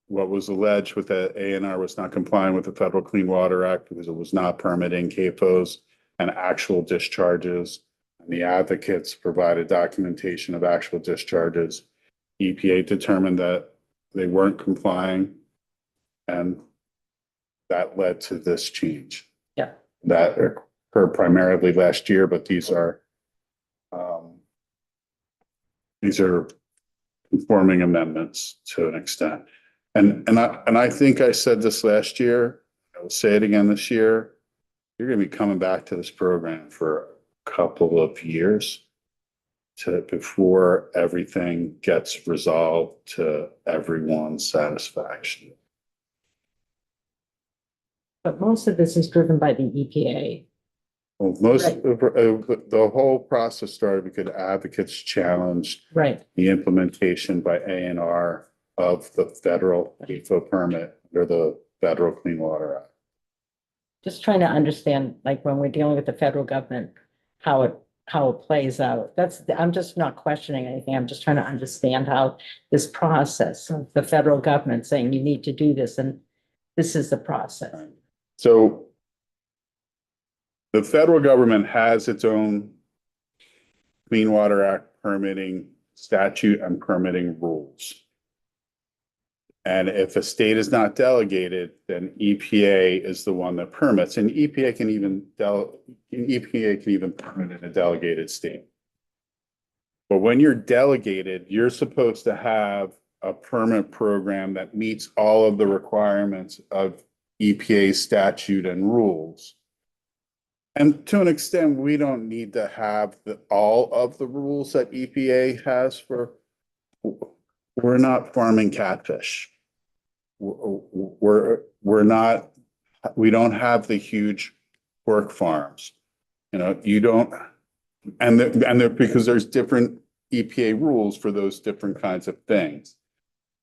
what was alleged with the ANR was not complying with the Federal Clean Water Act because it was not permitting CAFOs and actual discharges. And the advocates provided documentation of actual discharges. EPA determined that they weren't complying, and that led to this change. Yeah. That occurred primarily last year, but these are conforming amendments to an extent. And I think I said this last year, I will say it again this year. You're gonna be coming back to this program for a couple of years before everything gets resolved to everyone's satisfaction. But most of this is driven by the EPA. Well, most Right. of the whole process started because advocates challenged Right. the implementation by ANR of the federal CAFO permit or the Federal Clean Water Act. Just trying to understand, like, when we're dealing with the federal government, how it plays out. I'm just not questioning anything. I'm just trying to understand how this process of the federal government saying you need to do this, and this is the process. So the federal government has its own Clean Water Act permitting statute and permitting rules. And if a state is not delegated, then EPA is the one that permits, and EPA can even permit in a delegated state. But when you're delegated, you're supposed to have a permit program that meets all of the requirements of EPA statute and rules. And to an extent, we don't need to have all of the rules that EPA has we're not farming catfish. We're not, we don't have the huge pork farms. You know, you don't, because there's different EPA rules for those different kinds of things.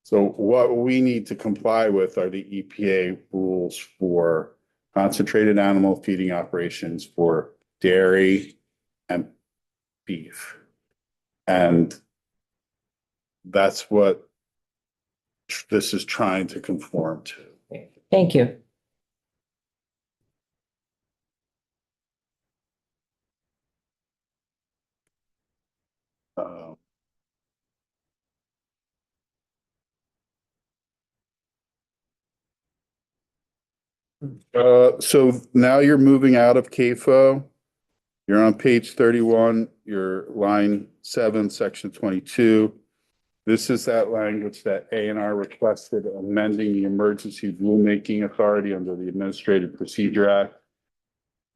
So what we need to comply with are the EPA rules for concentrated animal feeding operations for dairy and beef. And that's what this is trying to conform to. Thank you. So now you're moving out of CAFO. You're on page 31, you're line 7, section 22. This is that language that ANR requested amending the emergency rulemaking authority under the Administrative Procedure Act.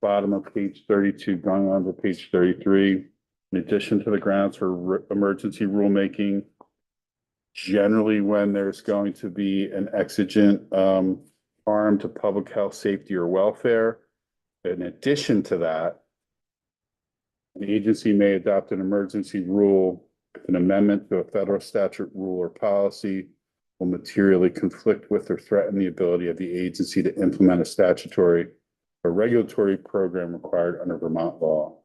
Bottom of page 32, going on to page 33. In addition to the grounds for emergency rulemaking, generally when there's going to be an exigent harm to public health, safety, or welfare. In addition to that, an agency may adopt an emergency rule if an amendment to a federal statute, rule, or policy will materially conflict with or threaten the ability of the agency to implement a statutory or regulatory program required under Vermont law.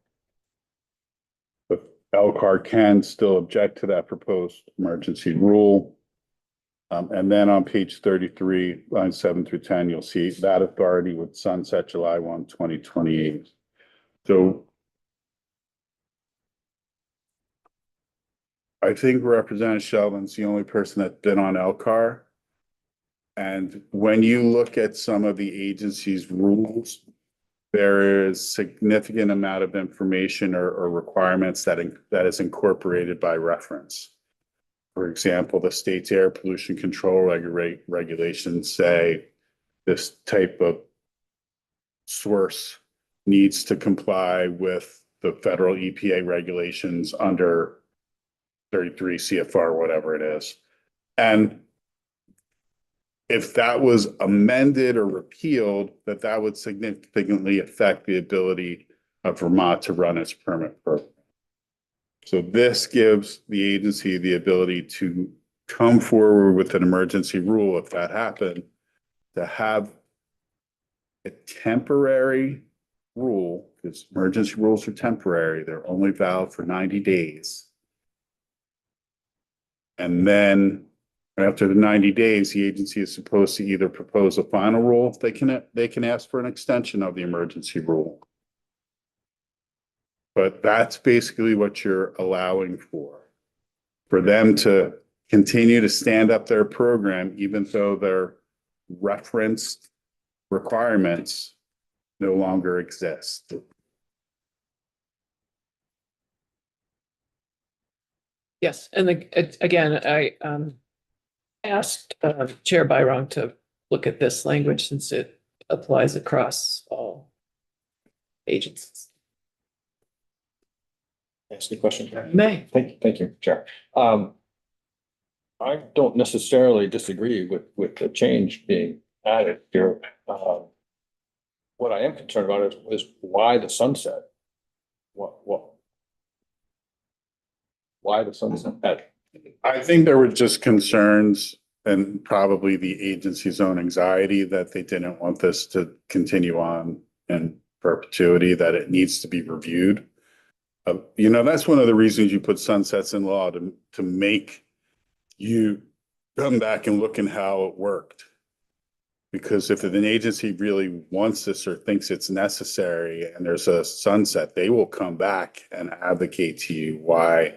But LCAR can still object to that proposed emergency rule. And then on page 33, lines 7 through 10, you'll see that authority would sunset July 1, 2028. So I think Representative Sheldon's the only person that's been on LCAR. And when you look at some of the agency's rules, there is significant amount of information or requirements that is incorporated by reference. For example, the state's air pollution control regulations say this type of source needs to comply with the federal EPA regulations under 33 CFR, whatever it is. And if that was amended or repealed, that would significantly affect the ability of Vermont to run its permit program. So this gives the agency the ability to come forward with an emergency rule if that happened, to have a temporary rule, because emergency rules are temporary, they're only valid for 90 days. And then After the 90 days, the agency is supposed to either propose a final rule, they can ask for an extension of the emergency rule. But that's basically what you're allowing for them to continue to stand up their program, even though their referenced requirements no longer exist. Yes, and again, I asked Chair Byron to look at this language since it applies across all agencies. Ask the question. May. Thank you, Chair. I don't necessarily disagree with the change being added here. What I am concerned about is why the sunset? Why the sunset? I think there were just concerns and probably the agency's own anxiety that they didn't want this to continue on in perpetuity, that it needs to be reviewed. That's one of the reasons you put sunsets in law to make you come back and look at how it worked. Because if an agency really wants this or thinks it's necessary and there's a sunset, they will come back and advocate to you why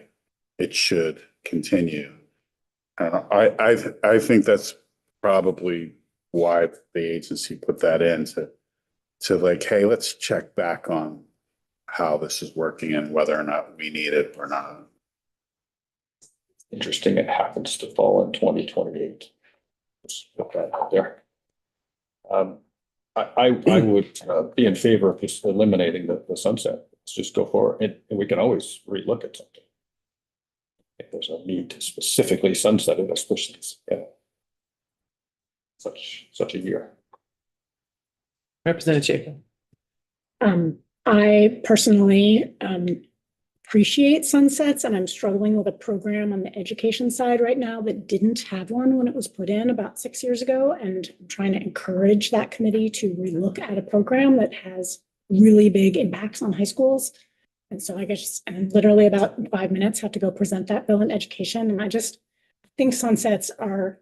it should continue. I think that's probably why the agency put that in to like, hey, let's check back on how this is working and whether or not we need it or not. Interesting, it happens to fall in 2028. Just put that out there. I would be in favor of just eliminating the sunset. Let's just go for it, and we can always relook at something. If there's a need to specifically sunset it, especially such a year. Representative Chapin. I personally appreciate sunsets, and I'm struggling with a program on the education side right now that didn't have one when it was put in about 6 years ago. And I'm trying to encourage that committee to relook at a program that has really big impacts on high schools. And so I guess I'm literally about 5 minutes have to go present that bill in education. And I just think sunsets are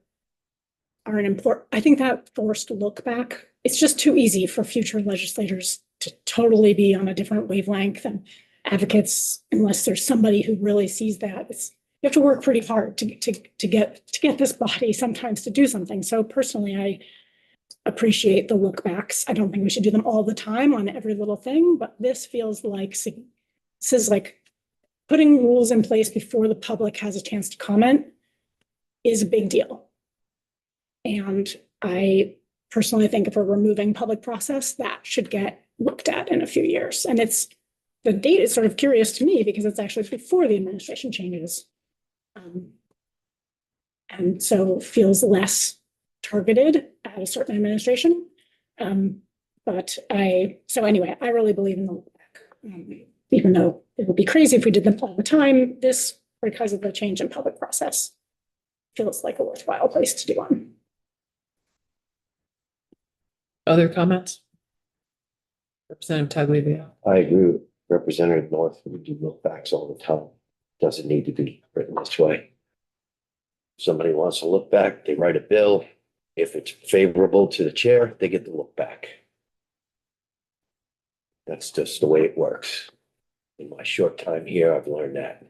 an important, I think that forced look back, it's just too easy for future legislators to totally be on a different wavelength and advocates, unless there's somebody who really sees that. You have to work pretty hard to get this body sometimes to do something. So personally, I appreciate the look backs. I don't think we should do them all the time on every little thing, but this feels like this is like putting rules in place before the public has a chance to comment is a big deal. And I personally think if we're removing public process, that should get looked at in a few years. And the date is sort of curious to me because it's actually before the administration changes. And so feels less targeted at a certain administration. So anyway, I really believe in the look back. Even though it would be crazy if we did them all the time, this, because of the change in public process, feels like a worthwhile place to do one. Other comments? Representative Tagliavia. I agree with Representative North. We do look backs all the time. Doesn't need to be written this way. Somebody wants to look back, they write a bill. If it's favorable to the chair, they get to look back. That's just the way it works. In my short time here, I've learned that.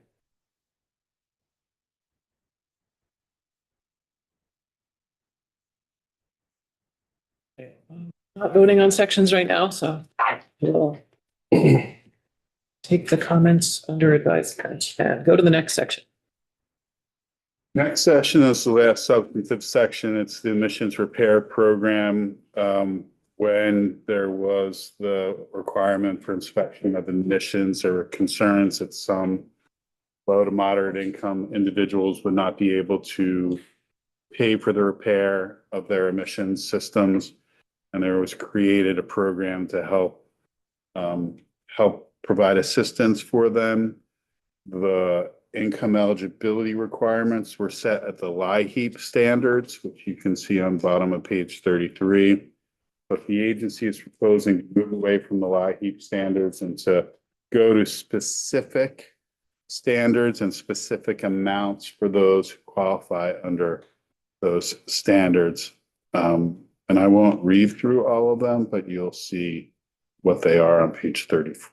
Not voting on sections right now, so we'll take the comments under advisement and go to the next section. Next session is the last substantive section. It's the emissions repair program. When there was the requirement for inspection of emissions, there were concerns that some low to moderate income individuals would not be able to pay for the repair of their emissions systems. And there was created a program to help provide assistance for them. The income eligibility requirements were set at the LIHEAP standards, which you can see on the bottom of page 33. But the agency is proposing to move away from the LIHEAP standards and to go to specific standards and specific amounts for those who qualify under those standards. And I won't read through all of them, but you'll see what they are on page 34.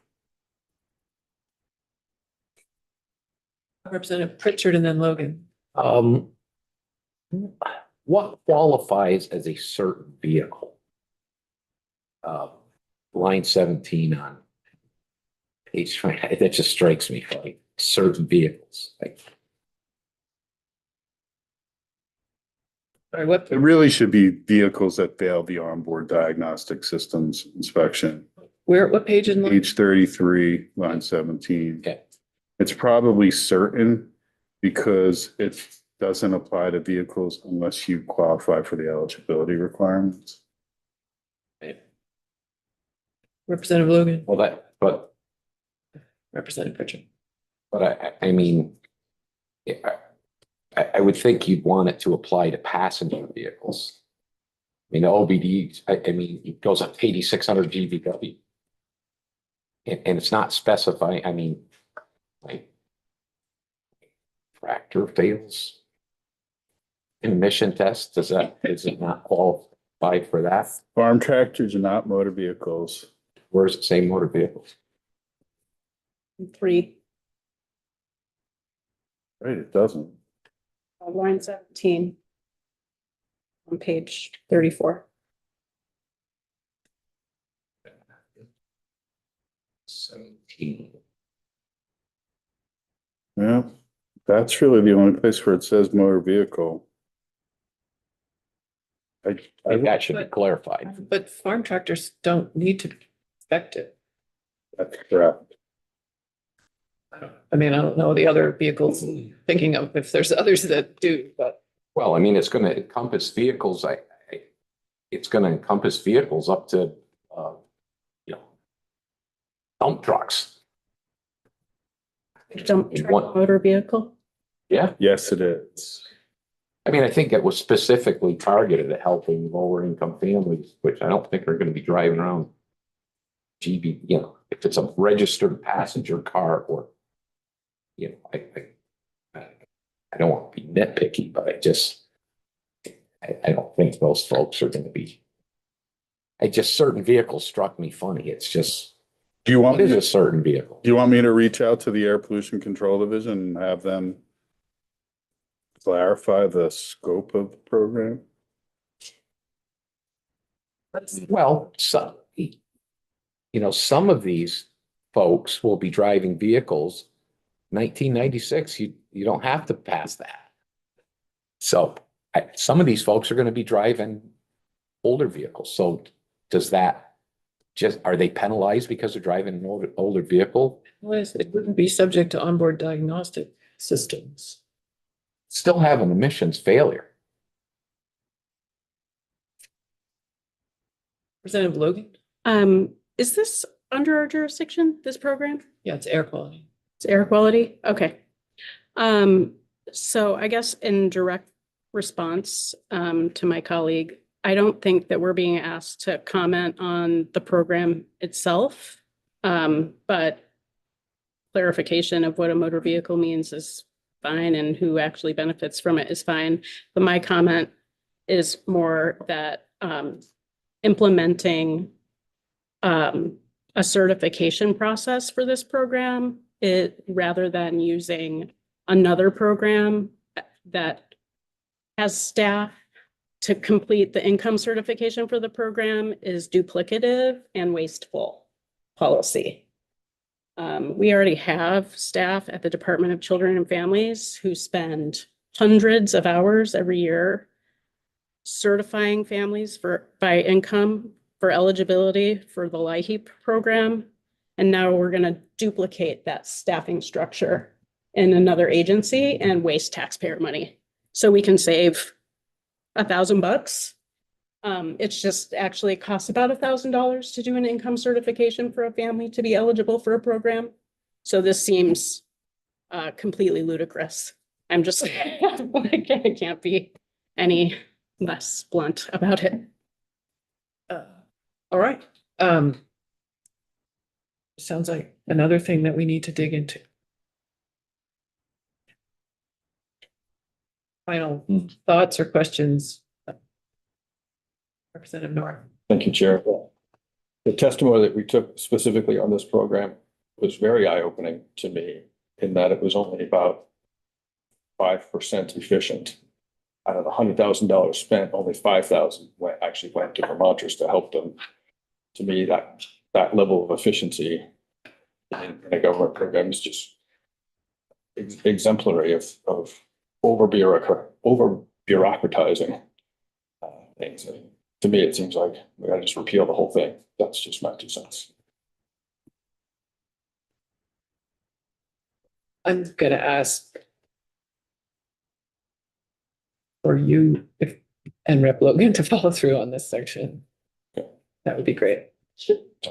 Representative Pritchard and then Logan. What qualifies as a certain vehicle? Line 17 on page 20, that just strikes me like certain vehicles, like, Sorry, what, It really should be vehicles that fail the onboard diagnostic systems inspection. what page in? Page 33, line 17. okay. It's probably certain because it doesn't apply to vehicles unless you qualify for the eligibility requirements. Representative Logan, Well, Representative Pritchard. I mean, I would think you'd want it to apply to passenger vehicles. I mean, the OBD, I mean, it goes up to 8,600 GVW. And it's not specifying, I mean, like tractor fails emission test, does it not qualify for that? Farm tractors are not motor vehicles. Where does it say motor vehicles? 3, Right, it doesn't. line 17. On page 34. 17. Yeah, that's really the only place where it says motor vehicle. I think that should be But- clarified. But farm tractors don't need to inspect it. That's correct. I mean, I don't know the other vehicles thinking of if there's others that do, but Well, I mean, it's gonna encompass vehicles, it's gonna encompass vehicles up to, you know, dump trucks. Dump In truck what- motor vehicle. Yeah, Yes, it is. I mean, I think it was specifically targeted at helping lower income families, which I don't think are gonna be driving around GB, you know, if it's a registered passenger car or, you know, I don't want to be nitpicky, but I don't think those folks are gonna be. Certain vehicles struck me funny. It's just, Do you want what me is a to, certain vehicle? do you want me to reach out to the Air Pollution Control Division and have them clarify the scope of the program? Well, some, you know, some of these folks will be driving vehicles. 1996, you don't have to pass that. So some of these folks are going to be driving older vehicles. So does that are they penalized because they're driving an older vehicle? it wouldn't be subject to onboard diagnostic systems. Still have an emissions failure. Representative Logan? Is this under our jurisdiction, this program? Yeah, it's air quality. It's air quality? Okay. So I guess in direct response, to my colleague, I don't think that we're being asked to comment on the program itself. But clarification of what a motor vehicle means is fine, and who actually benefits from it is fine. But my comment is more that, implementing a certification process for this program, rather than using another program that has staff to complete the income certification for the program, is duplicative and wasteful policy. We already have staff at the Department of Children and Families who spend hundreds of hours every year certifying families by income for eligibility for the LIHEAP program. And now we're going to duplicate that staffing structure in another agency and waste taxpayer money. So we can save $1,000. It's just actually costs about $1,000 to do an income certification for a family to be eligible for a program. So this seems completely ludicrous. I'm just, I can't be any less blunt about it. All right. Sounds like another thing that we need to dig into. final thoughts or questions? Representative Nora. Thank you, Chair. The testimony that we took specifically on this program was very eye-opening to me in that it was only about 5% efficient. Out of $100,000 spent, only 5,000 actually went to Vermonters to help them. To me, that level of efficiency in a government program is just exemplary of over bureaucratizing things. To me, it seems like we gotta just repeal the whole thing. That's just my 2 cents. I'm gonna ask for you and Rep. Logan to follow through on this section. That would be great.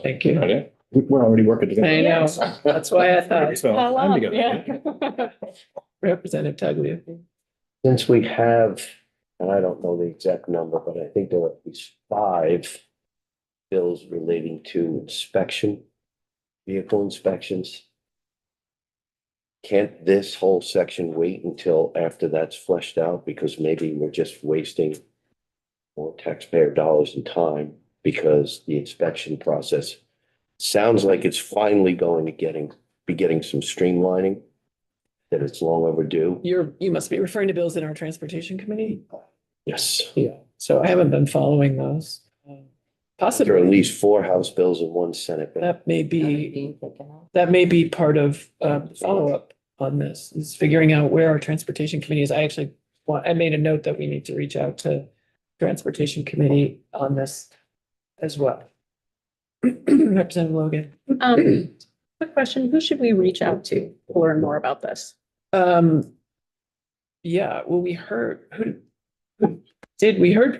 Thank you. Right? We're already working together. I know, that's why I thought. We spent a lot of time together. Representative Taglio. Since we have, and I don't know the exact number, but I think there are at least 5 bills relating to inspection, vehicle inspections. Can't this whole section wait until after that's fleshed out? Because maybe we're just wasting more taxpayer dollars and time because the inspection process sounds like it's finally going to be getting some streamlining, that it's long overdue. You must be referring to bills in our transportation committee? Yes. Yeah, so I haven't been following those. There are Possibly, at least 4 House bills and 1 Senate bill. that may be part of follow-up on this, is figuring out where our transportation committee is. I made a note that we need to reach out to transportation committee on this as well. Representative Logan. Quick question, who should we reach out to learn more about this? Yeah, well, we heard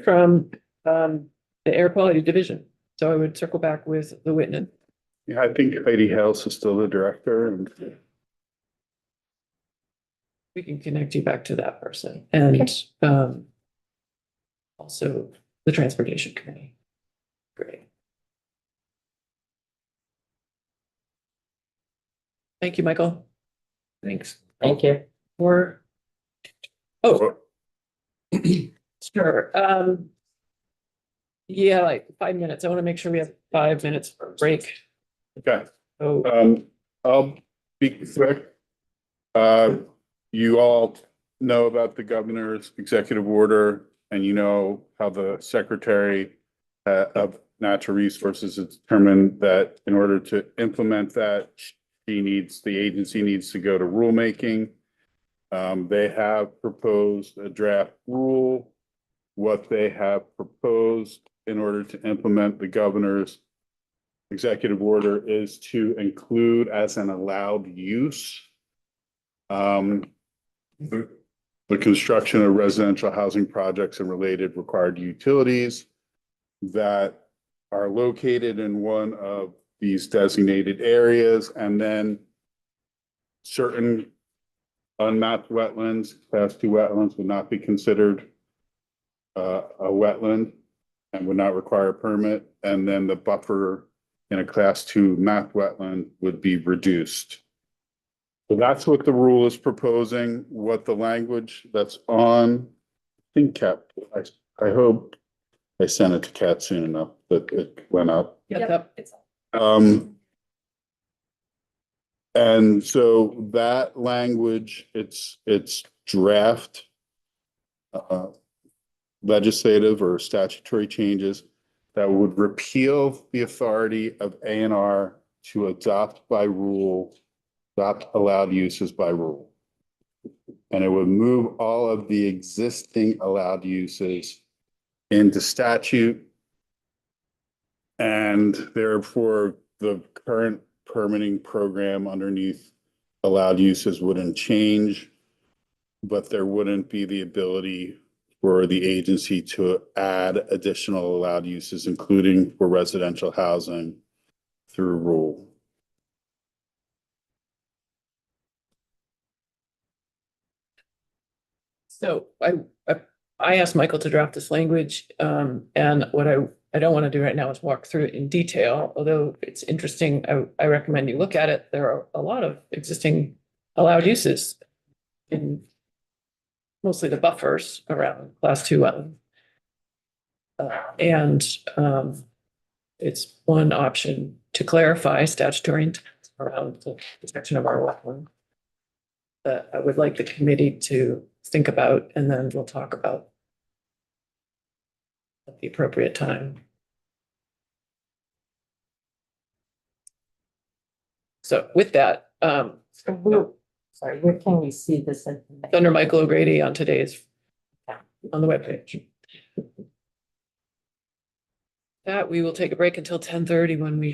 from the air quality division. So I would circle back with the Whitman. Yeah, I think Heidi House is still the director, and We can connect you back to that person and also the transportation committee. Great. Thank you, Michael. Thanks. Thank you. Oh, sure. Yeah, like 5 minutes. I want to make sure we have 5 minutes for a break. okay. Oh, I'll be quick. You all know about the governor's executive order, and you know how the secretary of natural resources has determined that in order to implement that, the agency needs to go to rulemaking. They have proposed a draft rule. What they have proposed in order to implement the governor's executive order is to include as an allowed use the construction of residential housing projects and related required utilities that are located in one of these designated areas, and then certain unmapped wetlands, class 2 wetlands, would not be considered a wetland and would not require a permit, and then the buffer in a class 2 mapped wetland would be reduced. So that's what the rule is proposing. What the language that's on, I think Kat, I hope I sent it to Kat soon enough that it went up. yep. And so that language, it's draft legislative or statutory changes that would repeal the authority of A&R to adopt allowed uses by rule. And it would move all of the existing allowed uses into statute. And therefore, the current permitting program underneath allowed uses wouldn't change, but there wouldn't be the ability for the agency to add additional allowed uses, including for residential housing, through rule. So I asked Michael to draft this language, and what I don't want to do right now is walk through it in detail, although it's interesting. I recommend you look at it. There are a lot of existing allowed uses in mostly the buffers around class 2 wetland. And it's one option to clarify statutory intent around the protection of our wetland that I would like the committee to think about, and then we'll talk about at the appropriate time. So with that, Sorry, where can we see this information? under Michael O'Grady on today's, on the webpage. That we will take a break until 10:30 when we